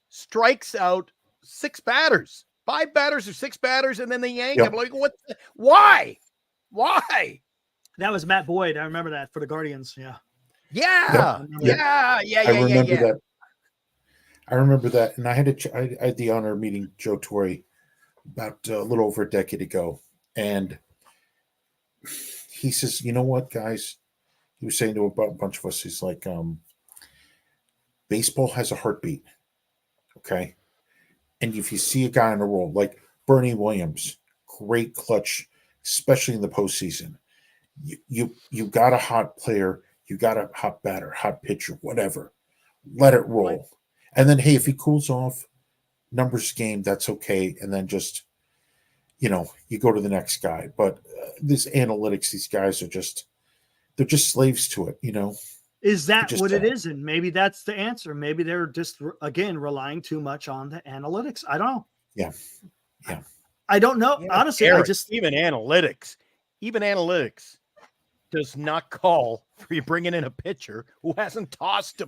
strikes out 6 batters, 5 batters or 6 batters, and then they yank him. Like, what? Why? Why? That was Matt Boyd. I remember that for the Guardians. Yeah. Yeah. I remember that. I remember that, and I had the honor of meeting Joe Torre about a little over a decade ago, and he says, "You know what, guys?" He was saying to a bunch of us, he's like, "Baseball has a heartbeat, okay? And if you see a guy on a roll like Bernie Williams, great clutch, especially in the postseason, you got a hot player, you got a hot batter, hot pitcher, whatever, let it roll." Right. And then, hey, if he cools off, numbers game, that's okay. And then just, you go to the next guy. But this analytics, these guys they're just slaves to it, Is that what it is? And maybe that's the answer. Maybe they're just, again, relying too much on the analytics. I don't know. Yeah. I don't know. Yeah, Honestly, Eric, even analytics does not call for you bringing in a pitcher who hasn't tossed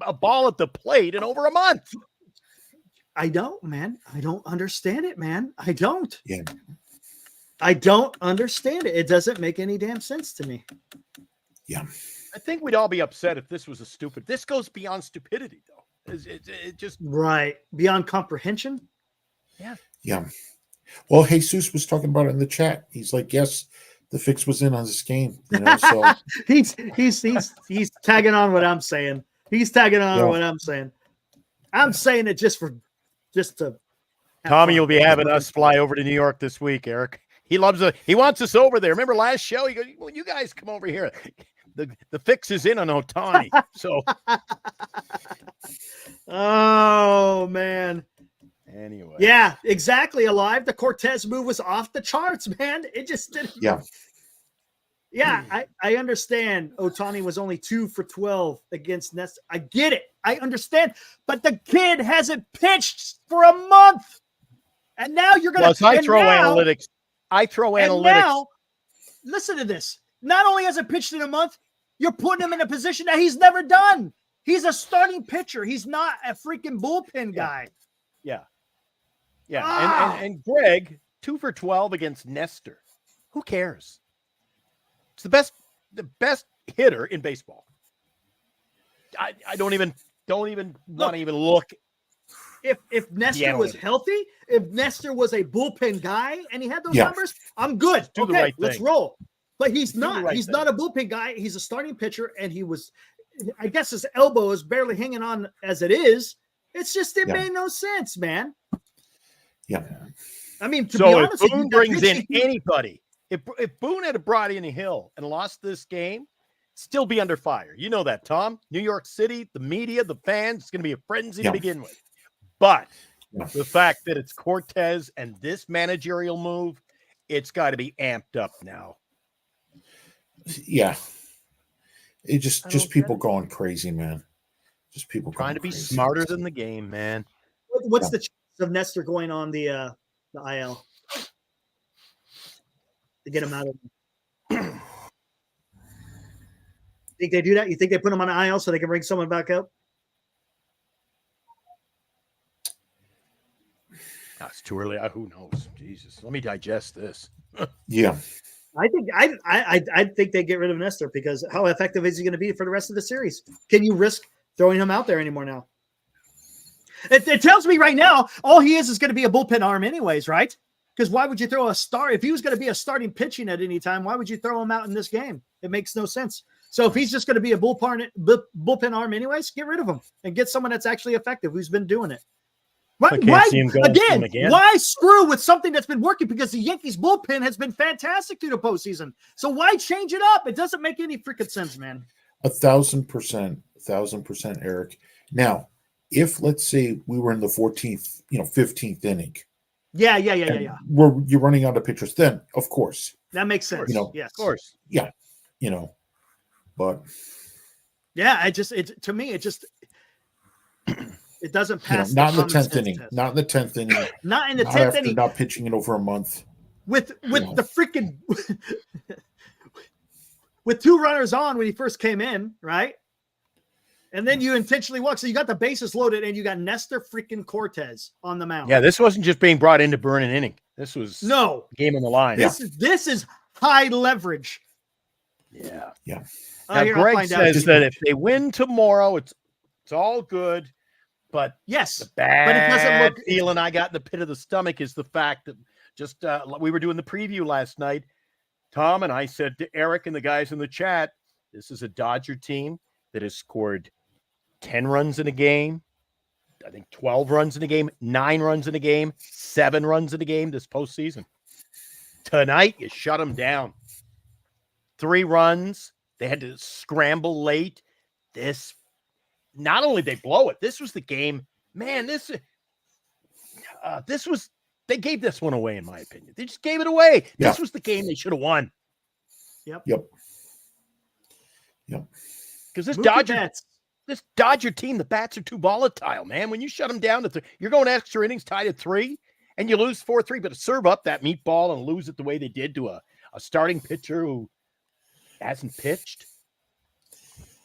a ball at the plate in over a month. I don't, man. I don't understand it, man. I don't. Yeah. I don't understand it. It doesn't make any damn sense to me. Yeah. I think we'd all be upset if this was this goes beyond stupidity, though. It just right beyond comprehension. Yeah. Well, Jesus was talking about it in the chat. He's like, yes, the fix was in on this game. So he's tagging on what I'm saying. He's tagging on what I'm saying. I'm saying it just to. Tommy, you'll be having us fly over to New York this week, Eric. He wants us over there. Remember last show? He goes, well, you guys come over here. The fix is in on Ohtani. So, oh man. Anyway, yeah, exactly. Alive. The Cortez move was off the charts, man. It just didn't. Yeah. I understand. Ohtani was only 2 for 12 against Ness. I get it. I understand. But the kid hasn't pitched for a month, and now you're gonna. Plus, I throw analytics. Now, listen to this. Not only has it pitched in a month, you're putting him in a position that he's never done. He's a starting pitcher. He's not a freaking bullpen guy. Yeah. And Greg, 2 for 12 against Nestor. Who cares? It's the best hitter in baseball. I don't even want to even look. If Nestor was healthy, if Nestor was a bullpen guy and he had those numbers, I'm good. Do the right let's thing. roll. But he's not. Right he's thing. not a bullpen guy. He's a starting pitcher, and I guess his elbow is barely hanging on as it is. It's just it made no sense, man. Yeah. I mean, to be honest, if Boone brings in anybody, if Boone had brought in Hill and lost this game, still be under fire. You know that, Tom. New York City, the media, the fans, it's going to be a frenzy to begin with. But the fact that it's Cortez and this managerial move, it's got to be amped up now. Yeah. It just people going crazy, man. Just people trying to be crazy. smarter than the game, man. What's the chance of Nestor going on the IL to get him out of there? Think they do that? You think they put him on the IL so they can bring someone back up? It's too early. Who knows? Jesus, let me digest this. Yeah. I think they get rid of Nestor because how effective is he going to be for the rest of the series? Can you risk throwing him out there anymore now? It tells me right now all he is going to be a bullpen arm anyways, right? Because why would you throw a star if he was going to be a starting pitching at any time? Why would you throw him out in this game? It makes no sense. So if he's just going to be a bullpen arm anyways, get rid of him and get someone that's actually effective who's been doing it. Why screw with something that's been working? Because the Yankees bullpen has been fantastic through the postseason. So why change it up? It doesn't make any freaking sense, man. 1,000%, Eric. Now, if let's say we were in the 14th, 15th inning. Yeah. You're running out of pitchers, then of course. That makes sense. Yes. Of course. Yeah. But yeah, it doesn't pass. Not in the 10th inning. Not in the 10th inning. Not in the 10th inning. Not pitching it over a month. With the freaking with 2 runners on when he first came in, right? And then you intentionally walk. So you got the bases loaded and you got Nestor freaking Cortez on the mound. Yeah, this wasn't just being brought in to burn an inning. This was game on the line. This is high leverage. Yeah. Yeah. Now, Greg says that if they win tomorrow, it's all good. But yes, the bad feeling I got in the pit of the stomach is the fact that just we were doing the preview last night. Tom and I said to Eric and the guys in the chat, this is a Dodger team that has scored 10 runs in a game, I think 12 runs in a game, 9 runs in a game, 7 runs in a game this postseason. Tonight, you shut them down. 3 runs. They had to scramble late. Not only they blow it, this was the game. Man, they gave this one away, in my opinion. They just gave it away. Yeah. This was the game they should have won. Yep. Because this Dodger team, the bats are too volatile, man. When you shut them down to 3, you're going extra innings tied at 3, and you lose 4-3. But to serve up that meatball and lose it the way they did to a starting pitcher who hasn't pitched.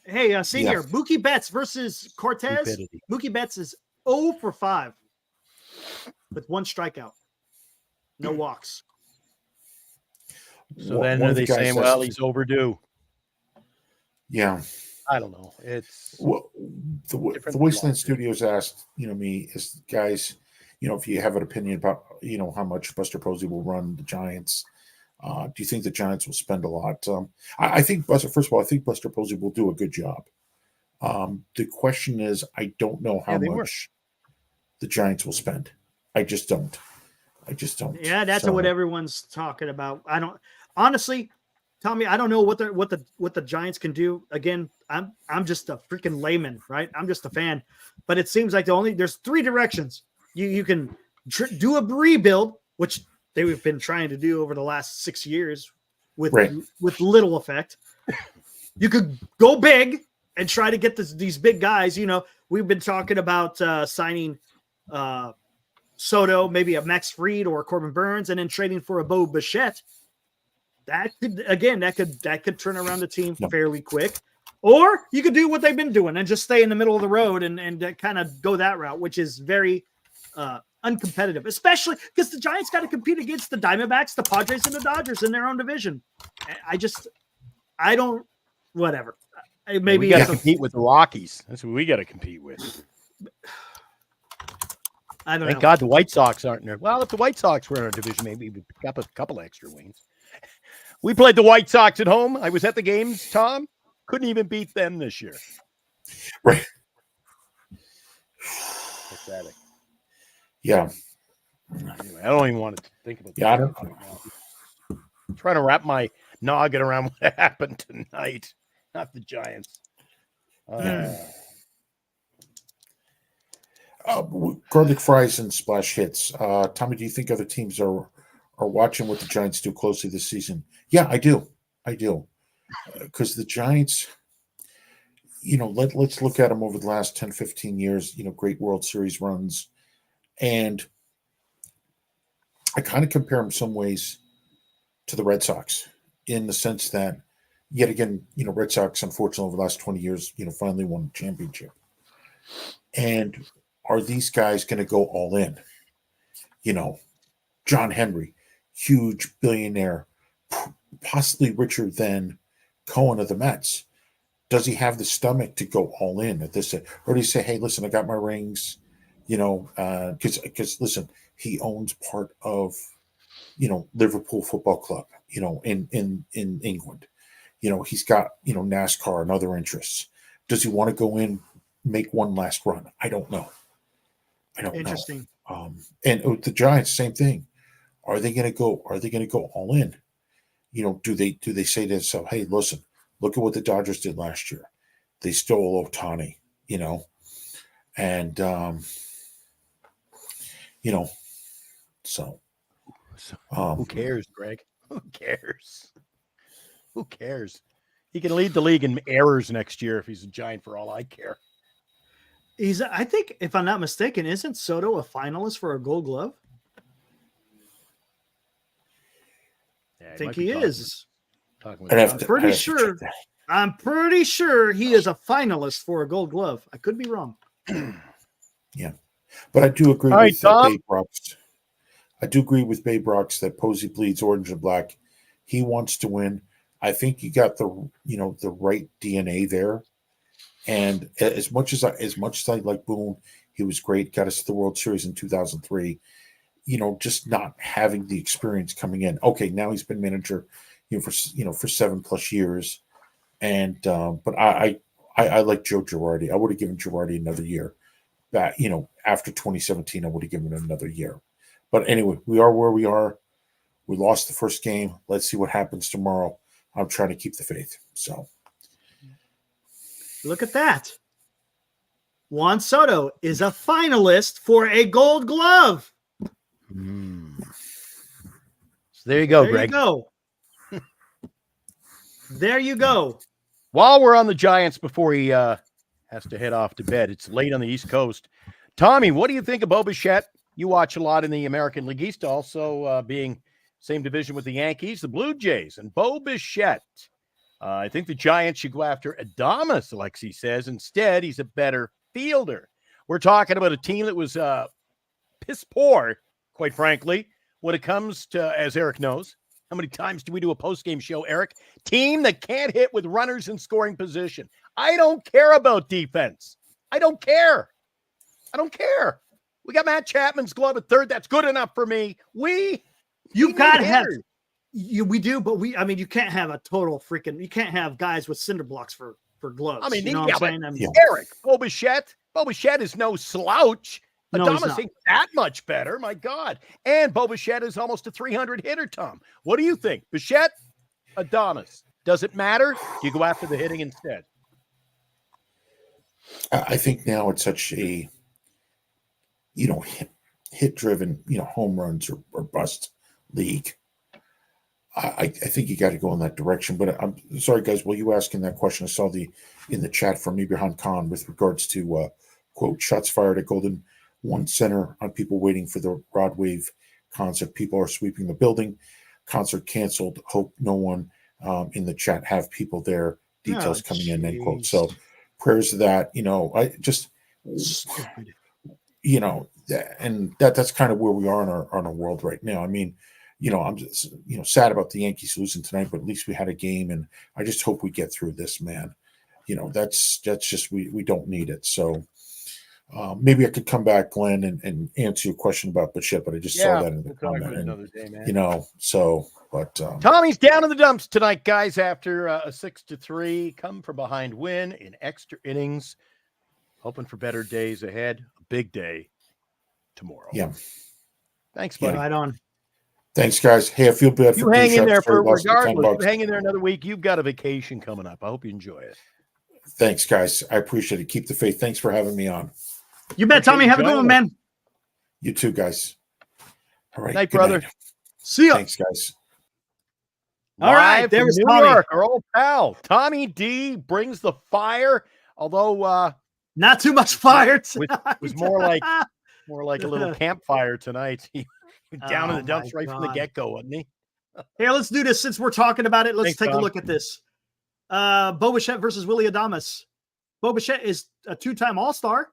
Hey, senior, Mookie Betts versus Cortez. Stupidity. Mookie Betts is 0 for 5 with 1 strikeout. No walks. So then are they saying, well, he's overdue? Yeah. I don't know. It's the Wasteland Studios asked, me as guys, if you have an opinion about, how much Buster Posey will run the Giants. Do you think the Giants will spend a lot? I think Buster Posey will do a good job. The question is, I don't know how much the Giants will spend. I just don't. Yeah, that's what everyone's talking about. I don't honestly, Tommy. I don't know what the Giants can do. Again, I'm just a freaking layman, right? I'm just a fan. But it seems like there's 3 directions. You can do a rebuild, which they've been trying to do over the last 6 years with little effect. You could go big and try to get these big guys. We've been talking about signing Soto, maybe a Max Fried or a Corbin Burns, and then trading for a Bo Bichette. That could turn around the team fairly quick. Or you could do what they've been doing and just stay in the middle of the road and kind of go that route, which is very uncompetitive, especially because the Giants got to compete against the Diamondbacks, the Padres, and the Dodgers in their own division. Whatever. Maybe we got to compete with the Rockies. That's what we got to compete with. I don't know. Thank God the White Sox aren't there. Well, if the White Sox were in our division, maybe we'd pick up a couple extra wins. We played the White Sox at home. I was at the games, Tom. Couldn't even beat them this year. Right. Pathetic. Yeah. Anyway, I don't even want to think about that. Yeah, I don't. I'm trying to wrap my noggin around what happened tonight. Not the Giants. Garlic fries and splash hits. Tommy, do you think other teams are watching what the Giants do closely this season? Yeah, I do. I do. Because the Giants, let's look at them over the last 10, 15 years, great World Series runs. And I kind of compare them some ways to the Red Sox in the sense that, yet again, Red Sox, unfortunately, over the last 20 years, finally won a championship. And are these guys going to go all in? John Henry, huge billionaire, possibly richer than Cohen of the Mets. Does he have the stomach to go all in at this? Or do you say, hey, listen, I got my rings, because listen, he owns part of, Liverpool Football Club, in England. He's got, NASCAR and other interests. Does he want to go in, make one last run? I don't know. Interesting. And the Giants, same thing. Are they going to go all in? Do they say to themselves, hey, listen, look at what the Dodgers did last year. They stole Ohtani, and so who cares, Greg? Who cares? Who cares? He can lead the league in errors next year if he's a Giant for all I care. I think, if I'm not mistaken, isn't Soto a finalist for a Gold Glove? Yeah, I think he is. I'm pretty sure he is a finalist for a Gold Glove. I could be wrong. Yeah, but I do agree with Babe Rocks. I do agree with Babe Rocks that Posey bleeds orange and black. He wants to win. I think you got the right DNA there. And as much as I like Boone, he was great. Got us to the World Series in 2003. Just not having the experience coming in. Okay, now he's been manager, for 7+ years, and but I like Joe Girardi. I would have given Girardi another year. That after 2017, I would have given him another year. But anyway, we are where we are. We lost the first game. Let's see what happens tomorrow. I'm trying to keep the faith. So. Look at that. Juan Soto is a finalist for a Gold Glove. So there you go, Greg. There you go. While we're on the Giants, before he has to head off to bed, it's late on the East Coast. Tommy, what do you think of Bo Bichette? You watch a lot in the American League East, also being same division with the Yankees, the Blue Jays, and Bo Bichette. I think the Giants should go after Adames, Alexi says. Instead, he's a better fielder. We're talking about a team that was piss poor, quite frankly, when it comes to, as Eric knows. How many times do we do a post-game show, Eric? Team that can't hit with runners in scoring position. I don't care about defense. I don't care. We got Matt Chapman's glove at third. That's good enough for me. You gotta have. We do, but you can't have a total freaking. You can't have guys with cinder blocks for gloves. Eric, Bo Bichette is no slouch. Adames ain't that much better. My God. And Bo Bichette is almost a 300 hitter, Tom. What do you think? Bichette, Adames. Does it matter? Do you go after the hitting instead? I think now it's such a, hit-driven, home runs or bust league. I think you got to go in that direction. But I'm sorry, guys. While you asking that question, I saw in the chat from Ibrahim Khan with regards to quote shots fired at Golden One Center on people waiting for the Rod Wave concert. People are sweeping the building. Concert canceled. Hope no one in the chat have people there. Details coming in. End quote. So prayers to that. I just and that's kind of where we are in our world right now. I mean. I'm just, sad about the Yankees losing tonight, but at least we had a game, and I just hope we get through this, man. That's just we don't need it. So maybe I could come back, Glenn, and answer your question about Bichette, but I just saw that in the comment. Another day, man. But Tommy's down in the dumps tonight, guys, after a 6-3 come from behind win in extra innings. Hoping for better days ahead. A big day tomorrow. Yeah. Thanks, buddy. Right on. Thanks, guys. Hey, I feel bad. You hang in there for regardless. You hang in there another week. You've got a vacation coming up. I hope you enjoy it. Thanks, guys. I appreciate it. Keep the faith. Thanks for having me on. You bet, Tommy. Have a good joining one, man. You too, guys. All right. Night, good brother. night. See ya. Thanks, guys. All right, Live there from was New Tommy. York, our old pal Tommy D brings the fire. Although Not too much fire it tonight. was more like a little campfire tonight. He was down in the Oh, dumps my right from the God. get-go, wasn't he? Here, let's do this. Since we're talking about it, let's Thanks, take a Tom. look at this. Bo Bichette versus Willie Adames. Bo Bichette is a 2-time All-Star.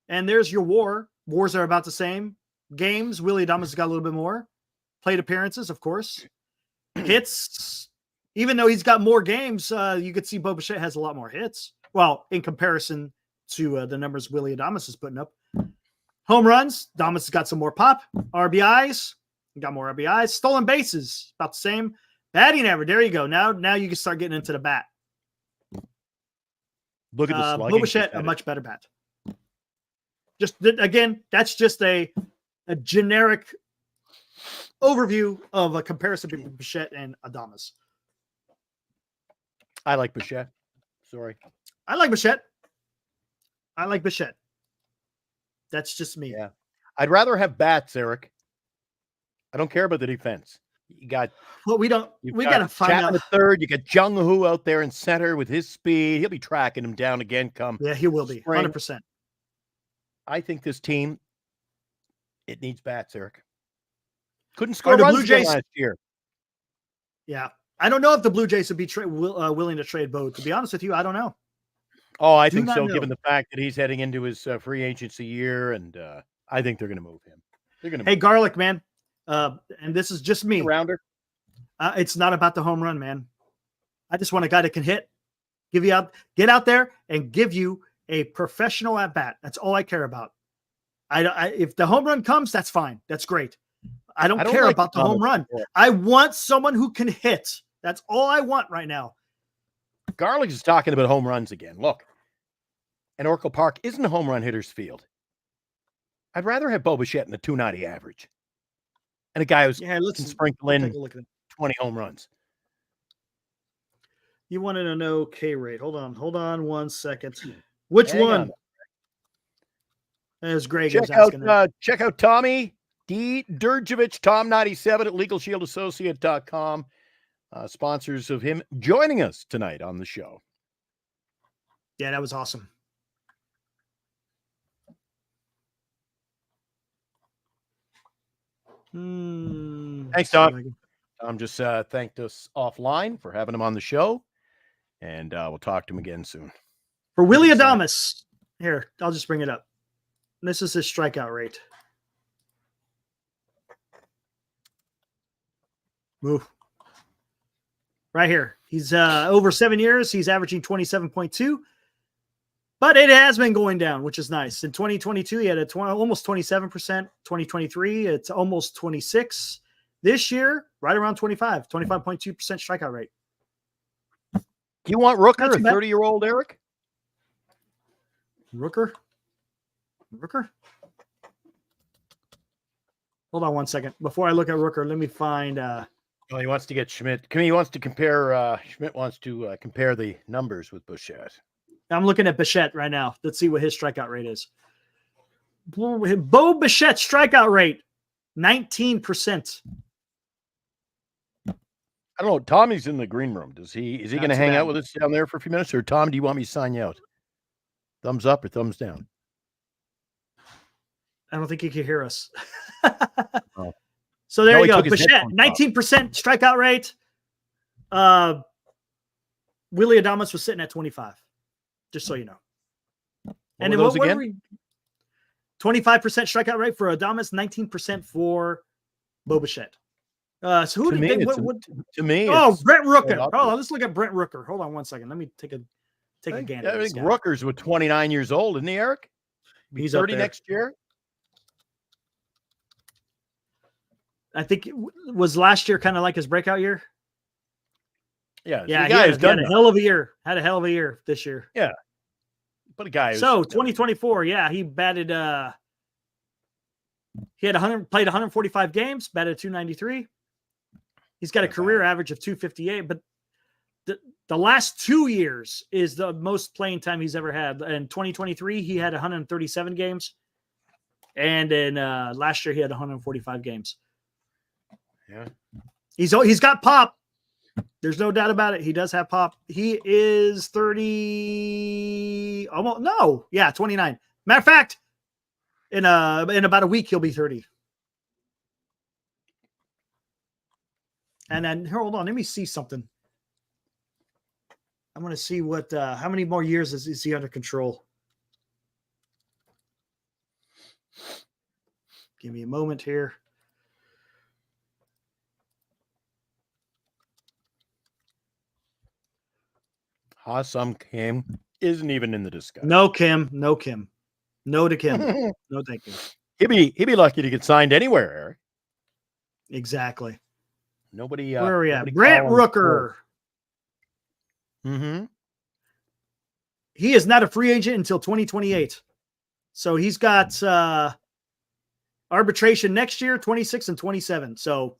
And there's your war. Wars are about the same. Games, Willie Adames has got a little bit more. Plate appearances, of course. Hits, even though he's got more games, you could see Bo Bichette has a lot more hits. Well, in comparison to the numbers Willie Adames is putting up. Home runs, Adames has got some more pop. RBIs, got more RBIs. Stolen bases, about the same. Batting average, there you go. Now you can start getting into the bat. Look at the Bo slugging. Bichette, a much better bat. Just again, that's just a generic overview of a comparison between Bichette and Adames. I like Bichette. Sorry. I like Bichette. That's just me. Yeah. I'd rather have bats, Eric. I don't care about the defense. You got Well, we got to find Chapman out. at third. You got Jung Hoo out there in center with his speed. He'll be tracking him down again come. Yeah, he will be. spring. 100%. I think this team, it needs bats, Eric. Couldn't score Are the runs Blue again Jays- last year. Yeah. I don't know if the Blue Jays would be willing to trade Bo. To be honest with you, I don't know. Oh, I Do think not so, know. given the fact that he's heading into his free agency year, and I think they're going to move him. They're going to Hey, Garlic, man. And this is just me. rounder. It's not about the home run, man. I just want a guy that can hit, get out there and give you a professional at bat. That's all I care about. If the home run comes, that's fine. That's great. I don't care like about the home run. before. I want someone who can hit. That's all I want right now. Garlic is talking about home runs again. Look, and Oracle Park isn't a home run hitter's field. I'd rather have Bo Bichette in the 290 average and a guy who's Yeah, can sprinkle in take a look at it. 20 home runs. You wanted to know K rate. Hold on 1 second. Which Hang one? on. As Greg Check was asking. out Tommy D. Durjevic, Tom97 at LegalShieldAssociate.com. Sponsors of him joining us tonight on the show. Yeah, that was awesome. Thanks, Tom. Tom just thanked us offline for having him on the show, and we'll talk to him again soon. For Willie Adames, here, I'll just bring it up. This is his strikeout rate. Move. Right here. He's over 7 years. He's averaging 27.2. But it has been going down, which is nice. In 2022, he had almost 27%. 2023, it's almost 26. This year, right around 25.2% strikeout rate. You want Rooker, Not a too bad. 30-year-old Eric? Rooker? Hold on 1 second. Before I look at Rooker, let me find Well, he wants to get Schmidt. He wants to compare. Schmidt wants to compare the numbers with Bichette. I'm looking at Bichette right now. Let's see what his strikeout rate is. Bo Bichette strikeout rate, 19%. I don't know. Tommy's in the green room. Is he Not going to too hang bad. out with us down there for a few minutes? Or Tom, do you want me to sign you out? Thumbs up or thumbs down? I don't think he can hear us. Oh. So there No, you he go. took his Bichette, headphones 19% strikeout rate. Willie Adames was sitting at 25. Just so you know. What were those again? were we? 25% strikeout rate for Adames, 19% for Bo Bichette. So who To did me, they, it's what, to me, oh, it's Brent Rooker. right Hold up on, let's look at Brent Rooker. Hold on 1 second. Let me take a gander. I at this think guy. Rooker's with 29 years old, isn't he, Eric? He's up 30 there. next year. I think was last year kind of like his breakout year. Yeah, Yeah, the guy who's he had done a hell of a year. Had a hell of a year this year. but a guy. Who's, So 2024, yeah, he batted. He had played 145 games, batted 293. He's got a Not career average of 258, but The last 2 years is the most playing time he's ever had. In 2023, he had 137 games. And in last year, he had 145 games. Yeah. He's got pop. There's no doubt about it. He does have pop. He is 30. Almost, no. Yeah, 29. Matter of fact, in about a week, he'll be 30. And then, hold on. Let me see something. I'm going to see how many more years is he under control. Give me a moment here. Ha-Sum Kim isn't even in the discussion. No, Kim. No, Kim. No to Kim. No, thank you. He'd be lucky to get signed anywhere, Eric. Exactly. Nobody. Where are we at? Brant Rooker. Mm-hmm. He is not a free agent until 2028. So he's got arbitration next year, 26 and 27. So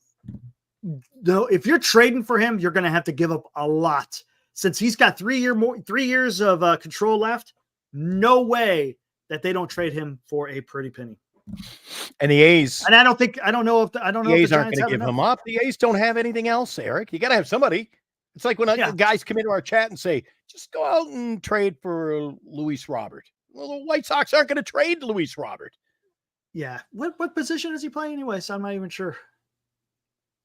if you're trading for him, you're going to have to give up a lot. Since he's got 3 years of control left, no way that they don't trade him for a pretty penny. And the A's. And I don't know if the A's aren't going to give enough. him up. The A's don't have anything else, Eric. You got to have somebody. It's like when guys come into our chat and say, just go out and trade for Luis Robert. Well, the White Sox aren't going to trade Luis Robert. Yeah. What position is he playing anyway? So I'm not even sure.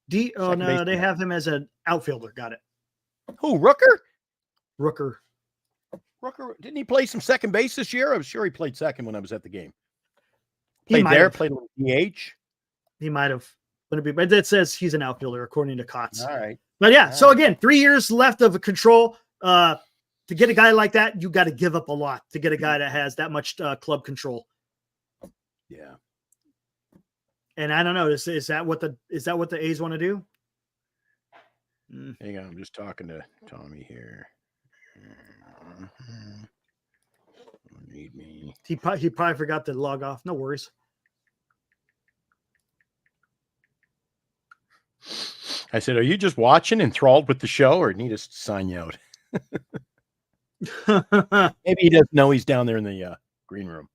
They have him as an outfielder. Got it. Who, Rooker? Rooker. Didn't he play some second base this year? I was sure he played second when I was at the game. Played a little DH. He might have. But it says he's an outfielder according to Kotz. All right. But yeah, so again, 3 years left of control. To get a guy like that, you got to give up a lot to get a guy that has that much club control. Yeah. And I don't know. Is that what the A's want to do? Hang on, I'm just talking to Tommy here. Need me. He probably forgot to log off. No worries. I said, are you just watching, enthralled with the show, or need us to sign you out? Maybe he doesn't know he's down there in the green room.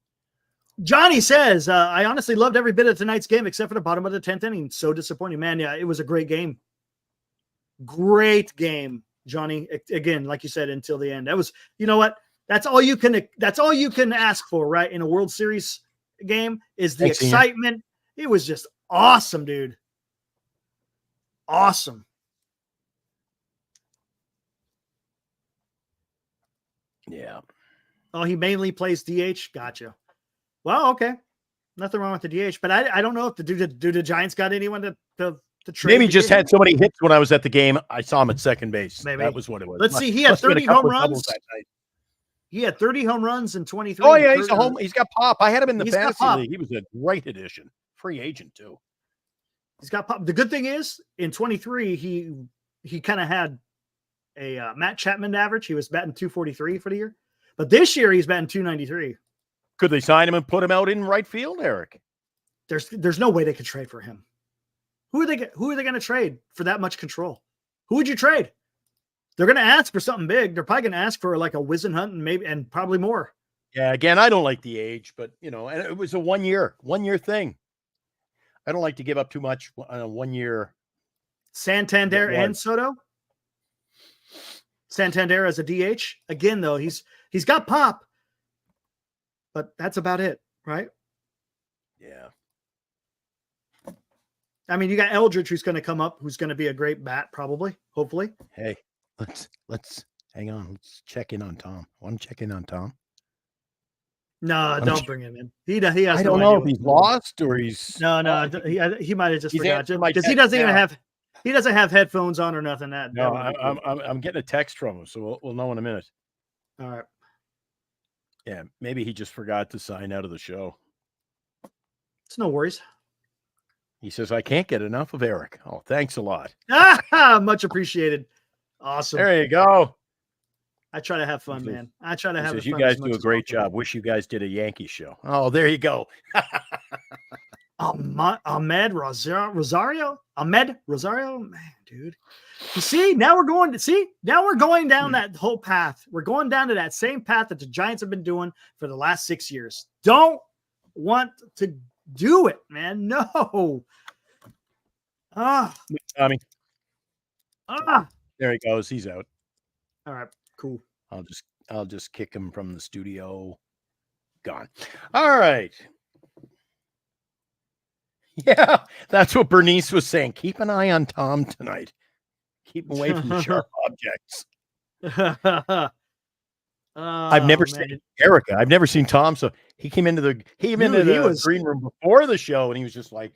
Johnny says, I honestly loved every bit of tonight's game except for the bottom of the 10th inning. So disappointing, man. Yeah, it was a great game. Great game, Johnny. Again, like you said, until the end. That was, you know what? That's all you can ask for, right? In a World Series game is the excitement. It was just awesome, dude. Awesome. Yeah. Oh, he mainly plays DH. Gotcha. Well, okay. Nothing wrong with the DH, but I don't know if do the Giants got anyone to trade. Maybe just had so many hits when I was at the game. I saw him at second base. Maybe that was what it was. Let's see. He had 30 home runs. He had 30 home runs in 23. Oh yeah, he's got pop. I had him in the fantasy league. He was a great addition. Free agent too. He's got pop. The good thing is in 23, he kind of had a Matt Chapman average. He was batting 243 for the year, but this year he's batting 293. Could they sign him and put him out in right field, Eric? There's no way they could trade for him. Who are they going to trade for that much control? Who would you trade? They're going to ask for something big. They're probably going to ask for like a Whisenhunt and probably more. Yeah. Again, I don't like the age, but and it was a 1 year thing. I don't like to give up too much on a 1 year. Santander and Soto. Santander as a DH again, though he's got pop, but that's about it, right? Yeah. I mean, you got Eldridge who's going to come up, who's going to be a great bat, probably, hopefully. Hey, let's hang on. Let's check in on Tom. Want to check in on Tom? No, don't bring him in. He has. I don't know if he's lost or he's. No. He might have just forgot because he doesn't even have. He doesn't have headphones on or nothing. I'm getting a text from him, so we'll know in a minute. All right. Yeah, maybe he just forgot to sign out of the show. It's no worries. He says, I can't get enough of Eric. Oh, thanks a lot. Much appreciated. Awesome. There you go. I try to have fun, man. I try to have fun. You guys do a great job. Wish you guys did a Yankee show. Oh, there you go. Ahmed Rosario? Ahmed Rosario? Man. dude. You see, now we're going down that whole path. We're going down to that same path that the Giants have been doing for the last 6 years. Don't want to do it, man. No. Tommy. There he goes. He's out. All right, cool. I'll just kick him from the studio. Gone. All right. Yeah, that's what Bernice was saying. Keep an eye on Tom tonight. Keep him away from the sharp objects. I've never seen Erica. I've never seen Tom. So he came into the green room before the show, and he was just like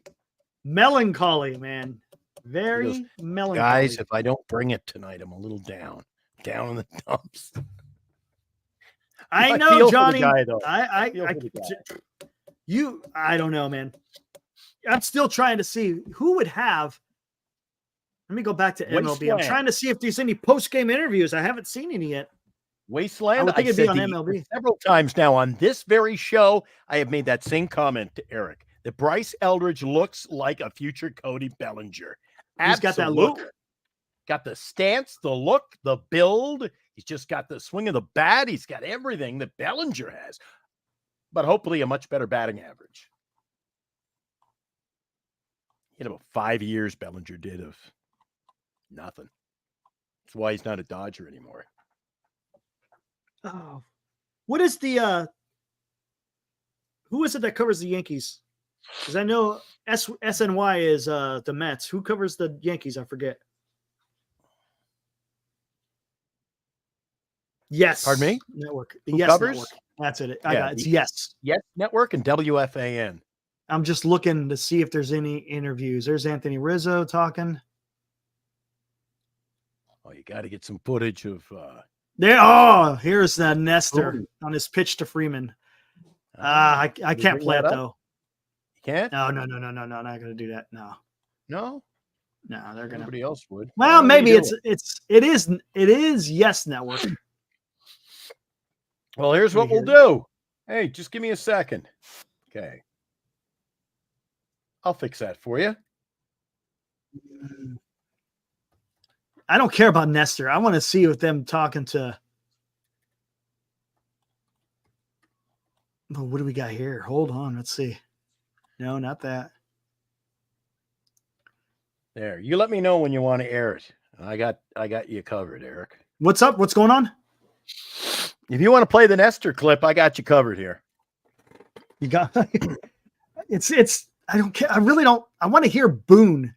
melancholy, man. Very melancholy. Guys, if I don't bring it tonight, I'm a little down in the dumps. I know, Johnny. Guy, I don't know, man. I'm still trying to see who would have. Let me go back to MLB. Wasteland. I'm trying to see if there's any post-game interviews. I haven't seen any yet. Wasteland. I would think it'd be on MLB. Several times now on this very show, I have made that same comment to Eric that Bryce Eldridge looks like a future Cody Bellinger. He's got that look. Got the stance, the look, the build. He's just got the swing of the bat. He's got everything that Bellinger has, but hopefully a much better batting average. He had about 5 years Bellinger did of nothing. That's why he's not a Dodger anymore. Oh, what is the who is it that covers the Yankees? Because I know SNY is the Mets. Who covers the Yankees? I forget. Yes. Pardon me? Network. Who Yes covers? Network. That's it. I got it. It's Yes. Yes Network and WFAN. I'm just looking to see if there's any interviews. There's Anthony Rizzo talking. Oh, you got to get some footage of there. Oh, here's Nestor on his pitch to Freeman. I can't play it though. You can't? No, not gonna do that. No, they're gonna. Nobody else would. Well, maybe it is Yes Network. Well, here's what we'll do. Hey, just give me a second. Okay. I'll fix that for you. I don't care about Nestor. I want to see with them talking to. But what do we got here? Hold on. Let's see. No, not that. There. You let me know when you want to air it. I got you covered, Eric. What's up? What's going on? If you want to play the Nestor clip, I got you covered here. You got it's I don't care. I really don't. I want to hear Boone.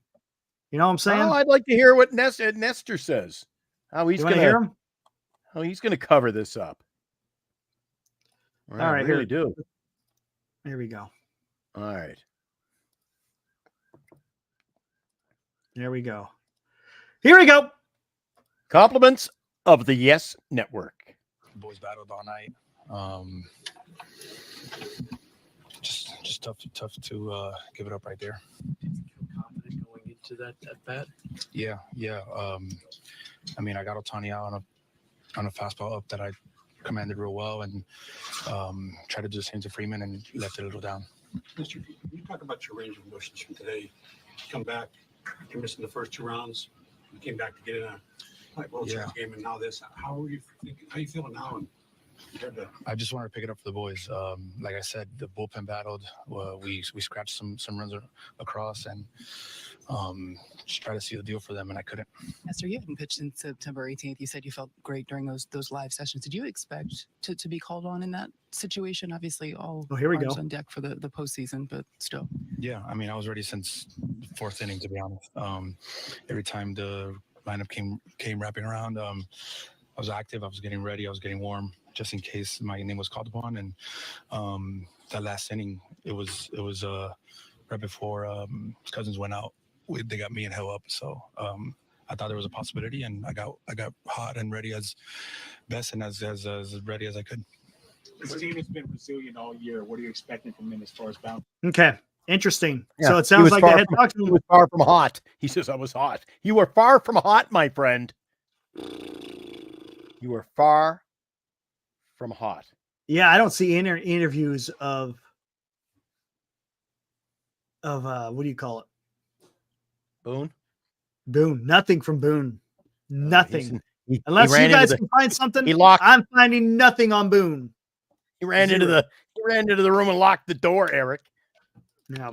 You know what I'm saying? Oh, I'd like to hear what Nestor says. How he's going to hear him? How he's going to cover this up. All right, here we do. Here we go. All right. There we go. Here we go. Compliments of the Yes Network. Boys battled all night. Just tough to give it up right there. Confident going into that bat. Yeah. I mean, I got Ohtani out on a fastball up that I commanded real well, and tried to do the same to Freeman and left it a little down. Mr. You talk about your range of emotions from today. You come back, you're missing the first 2 rounds. You came back to get in a World Series game, and now this. How are you thinking? How are you feeling now? And I just wanted to pick it up for the boys. Like I said, the bullpen battled. We scratched some runs across, and just try to see the deal for them, and I couldn't. Nestor, you haven't pitched since September 18th. You said you felt great during those live sessions. Did you expect to be called on in that situation? Obviously, all here we arms go on deck for the postseason, but still. Yeah, I mean, I was ready since 4th inning, to be honest. Every time the lineup came wrapping around, I was active. I was getting ready. I was getting warm, just in case my name was called upon. And that last inning, it was right before Cousins went out. They got me in hell up. So I thought there was a possibility, and I got hot and ready as best and as ready as I could. This team has been resilient all year. What are you expecting from them as far as bounce? Okay. Interesting. Yeah, so it sounds like they had talked to He him. was far from hot. He says, I was hot. You were far from hot, my friend. You were far from hot. Yeah, I don't see interviews of what do you call it? Boone? Boone, nothing from Boone. Nothing. He Unless ran you into guys can find something, he locked. I'm finding nothing on Boone. He ran into the room and locked the door, Eric. Yeah.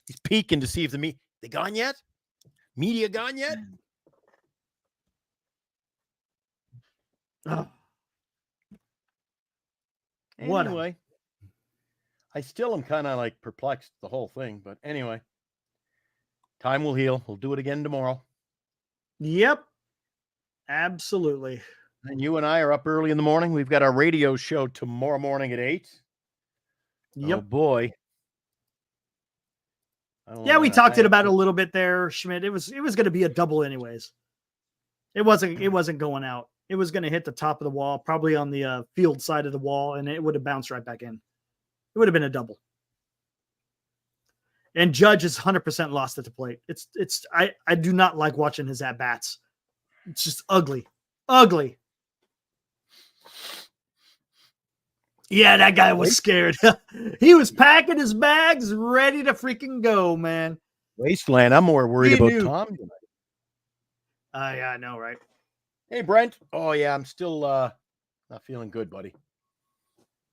He's peeking to see if they gone yet? Media gone yet? Oh. Anyway, I still am kind of like perplexed the whole thing, but anyway, time will heal. We'll do it again tomorrow. Yep. Absolutely. And you and I are up early in the morning. We've got our radio show tomorrow morning at 8. Yep. Oh boy. Yeah, we talked about it a little bit there, Schmidt. It was going to be a double anyways. It wasn't going out. It was going to hit the top of the wall, probably on the field side of the wall, and it would have bounced right back in. It would have been a double. And Judge is 100% lost at the plate. I do not like watching his at bats. It's just ugly. Ugly. Yeah, that guy was scared. He was packing his bags, ready to freaking go, man. Wasteland. I'm more worried about Tom tonight. Yeah, I know, right? Hey, Brent. Oh, yeah, I'm still not feeling good, buddy.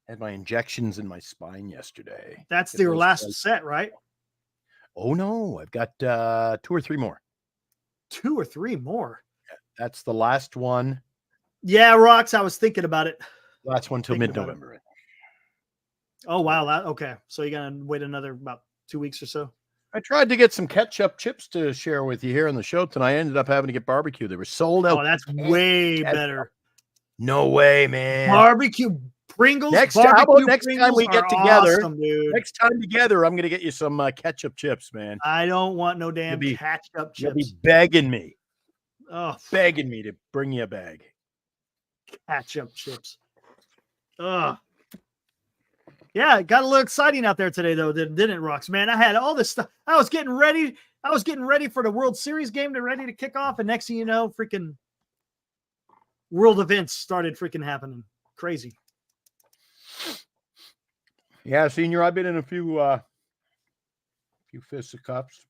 Had my injections in my spine yesterday. That's your last set, right? Oh, no. I've got 2 or 3 more. 2 or 3 more? Yeah, that's the last one. Yeah, Rox, I was thinking about it. Last one till mid-November. Oh, wow. Okay. So you're going to wait another about 2 weeks or so? I tried to get some ketchup chips to share with you here on the show tonight. I ended up having to get barbecue. They were sold out. Oh, that's way better. No way, man. Barbecue Pringles. Next time we get together, awesome, dude. Next time together, I'm going to get you some ketchup chips, man. I don't want no damn ketchup chips. You'll be begging me. Oh, begging me to bring you a bag. Ketchup chips. Ugh. Yeah, it got a little exciting out there today, though, didn't it, Rox? Man, I had all this stuff. I was getting ready for the World Series game ready to kick off, and next thing you know, freaking world events started freaking happening. Crazy. Yeah, Senior, I've been in a few fisticuffs.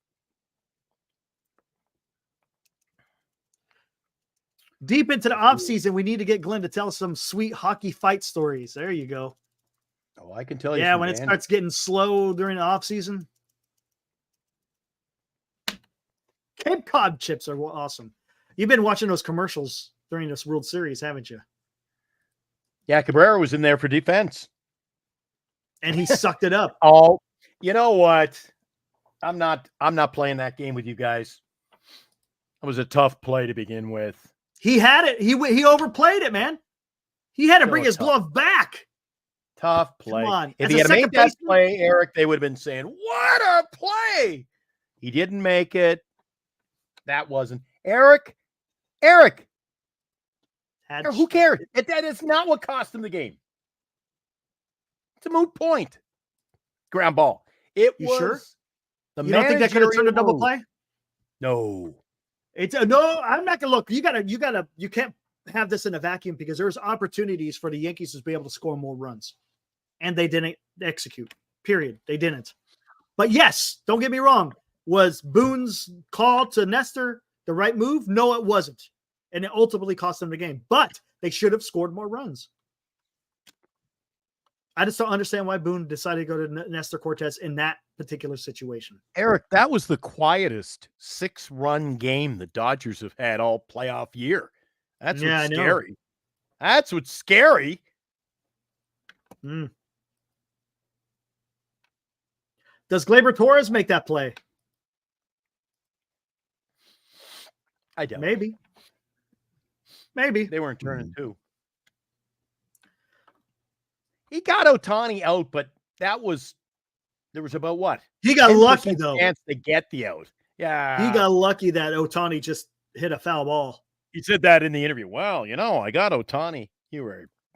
Deep into the offseason, we need to get Glenn to tell some sweet hockey fight stories. There you go. Oh, I can tell you. Yeah, when it starts getting slow during the offseason. Cape Cod chips are awesome. You've been watching those commercials during this World Series, haven't you? Yeah, Cabrera was in there for defense. And he sucked it up. Oh, you know what? I'm not playing that game with you guys. It was a tough play to begin with. He had it. He overplayed it, man. He had to bring his glove back. Tough play. Come on. If he had made that play, Eric, they would have been saying, what a play. He didn't make it. That wasn't. Eric. Who cares? That is not what cost him the game. It's a moot point. Ground ball. You sure? You don't think that could have turned a double play? No. No, I'm not gonna look. You can't have this in a vacuum because there's opportunities for the Yankees to be able to score more runs. And they didn't execute. Period. They didn't. But yes, don't get me wrong. Was Boone's call to Nestor the right move? No, it wasn't. And it ultimately cost them the game. But they should have scored more runs. I just don't understand why Boone decided to go to Nestor Cortez in that particular situation. Eric, that was the quietest 6-run game the Dodgers have had all playoff year. That's what's scary. That's what's scary. Does Gleyber Torres make that play? I doubt. Maybe. They weren't turning 2. He got Ohtani out, but there was about what? He got lucky though. Chance to get the out. Yeah. He got lucky that Ohtani just hit a foul ball. He said that in the interview. Well, I got Ohtani. It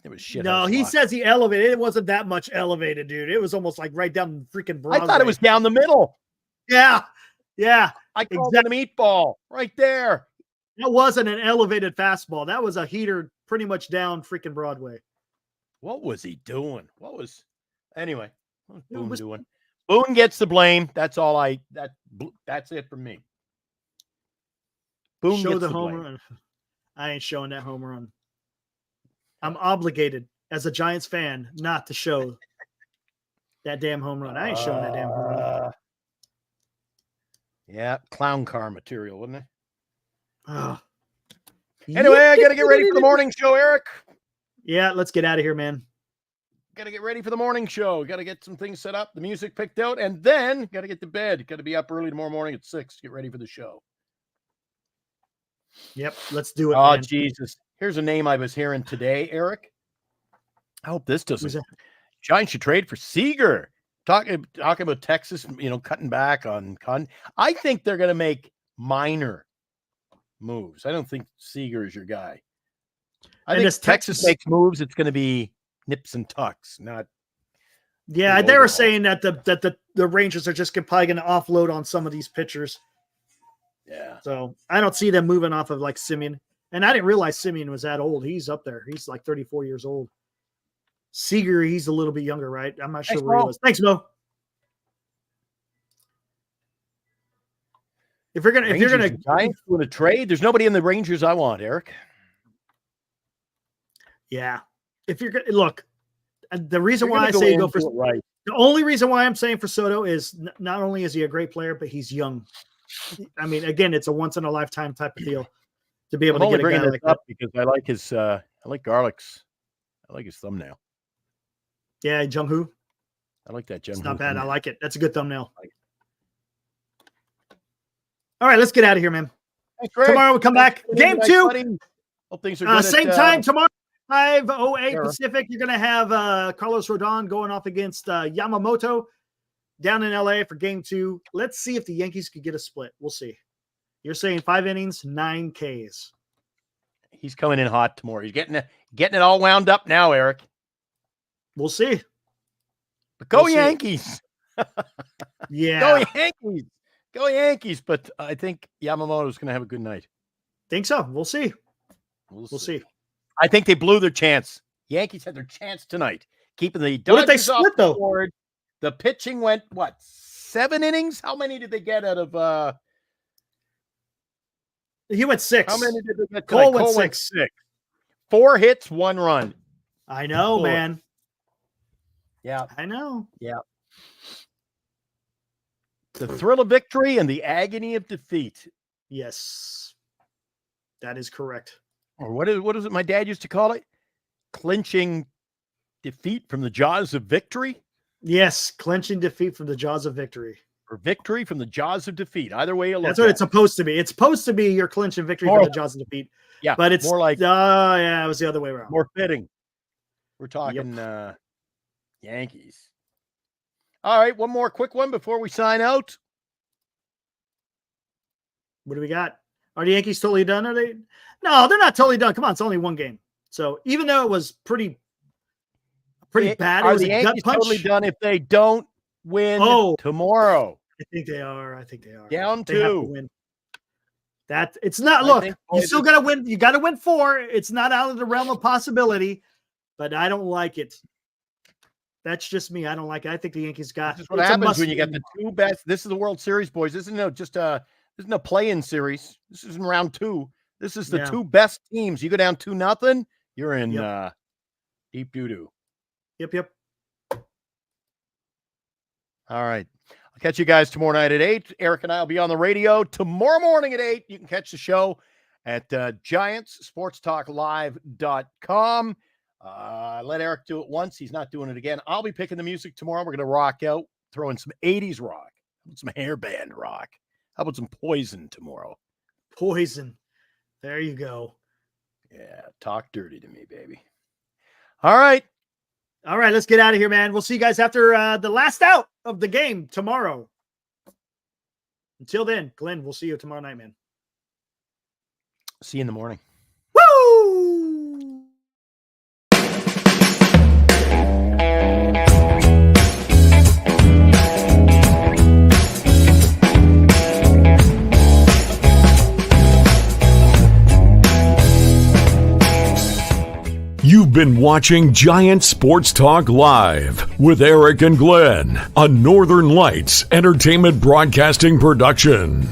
was shit. No, he says he elevated. It wasn't that much elevated, dude. It was almost like right down the freaking Broadway. I thought it was down the middle. Yeah. I called it a meatball right there. That wasn't an elevated fastball. That was a heater pretty much down freaking Broadway. What was he doing? Anyway, what was Boone doing? Boone gets the blame. That's all that's it for me. Boone Show gets the the home blame. run. I ain't showing that home run. I'm obligated as a Giants fan not to show that damn home run. I ain't showing that damn home run. Yeah, clown car material, wasn't it? Oh. Anyway, I got to get ready for the morning show, Eric. Yeah, let's get out of here, man. Got to get ready for the morning show. Got to get some things set up, the music picked out, and then got to get to bed. Got to be up early tomorrow morning at 6 to get ready for the show. Yep, let's do it. Oh, man. Jesus. Here's a name I was hearing today, Eric. I hope this Who's doesn't. that? Giants should trade for Seager. Talking about Texas, cutting back on I think they're going to make minor moves. I don't think Seager is your guy. I And think this Texas Texas- makes moves. It's going to be nips and tucks, not. Yeah, big they were overhaul. saying that the Rangers are just probably going to offload on some of these pitchers. Yeah. So I don't see them moving off of like Simeon. And I didn't realize Simeon was that old. He's up there. He's like 34 years old. Seager, he's a little bit younger, right? I'm not sure Thanks, where he Mo. was. Thanks, Mo. If you're Rangers and Giants doing a trade, there's nobody in the Rangers I want, Eric. yeah. If you're gonna look, the reason You're why I gonna say in go for do it right. the only reason why I'm saying for Soto is not only is he a great player, but he's young. I mean, again, it's a once in a lifetime type of deal to be able I'm to only get a bringing guy this like that. up because I like his. I like Garlick's. I like his thumbnail. Yeah, Jung-Hoo. I like that. It's Jung not bad. I thumbnail. like it. That's a good thumbnail. All right, let's get out of here, man. Thanks, Greg. Tomorrow we come back. Thanks, Game nice, 2. buddy. Hope things are good. Same time tomorrow, 5:08 Sure. Pacific. You're going to have Carlos Rodon going off against Yamamoto down in LA for Game 2. Let's see if the Yankees could get a split. We'll see. You're saying 5 innings, 9 Ks. He's coming in hot tomorrow. He's getting it all wound up now, Eric. We'll see. But go We'll see. Yankees. Yeah. Go Yankees. Go Yankees. But I think Yamamoto's going to have a good night. Think so. We'll see. We'll see. I think they blew their chance. Yankees had their chance tonight. Keeping the What if they Dodgers off split, the though? board. The pitching went, 7 innings? How many did they get out of He went 6. how many did they get Cole tonight? went Cole 6. 6. 4 hits, 1 run. I know, Four. man. Yeah. I know. The thrill of victory and the agony of defeat. Yes. That is correct. Or what is it my dad used to call it? Clinching defeat from the jaws of victory? Yes. Clenching defeat from the jaws of victory. Or victory from the jaws of defeat. Either way you look That's what at it's supposed to be. It's supposed to be your clinching victory More- from the jaws of defeat. Yeah, But it's more like yeah, it was the other way around. more fitting. We're talking Yankees. All right, one more quick one before we sign out. What do we got? Are the Yankees totally done? Are they? No, they're not totally done. Come on, it's only one game. So even though it was pretty bad, it Are was the a gut Yankees punch. totally done if they don't win tomorrow? I think they are. Down They have to 2. win. That it's not. I Look, think you boys still got to win. You got to win 4. It's not out of the realm of possibility, but I don't like it. That's just me. I don't like it. I think the Yankees got. This is what it's a happens when you must-win. get the 2 best. This is the World Series, boys. This isn't a play-in series. This isn't round 2. This is the 2 best teams. You go down 2-0, you're in deep doo-doo. Yep. All right. I'll catch you guys tomorrow night at 8. Eric and I will be on the radio tomorrow morning at 8. You can catch the show at GiantsSportsTalkLive.com. Let Eric do it once. He's not doing it again. I'll be picking the music tomorrow. We're going to rock out, throw in some 80s rock, some hairband rock. How about some Poison tomorrow? Poison. There you go. Yeah, talk dirty to me, baby. All right. Let's get out of here, man. We'll see you guys after the last out of the game tomorrow. Until then, Glenn, we'll see you tomorrow night, man. See you in the morning. Woo! You've been watching Giant Sports Talk Live with Eric and Glenn, a Northern Lights Entertainment Broadcasting production.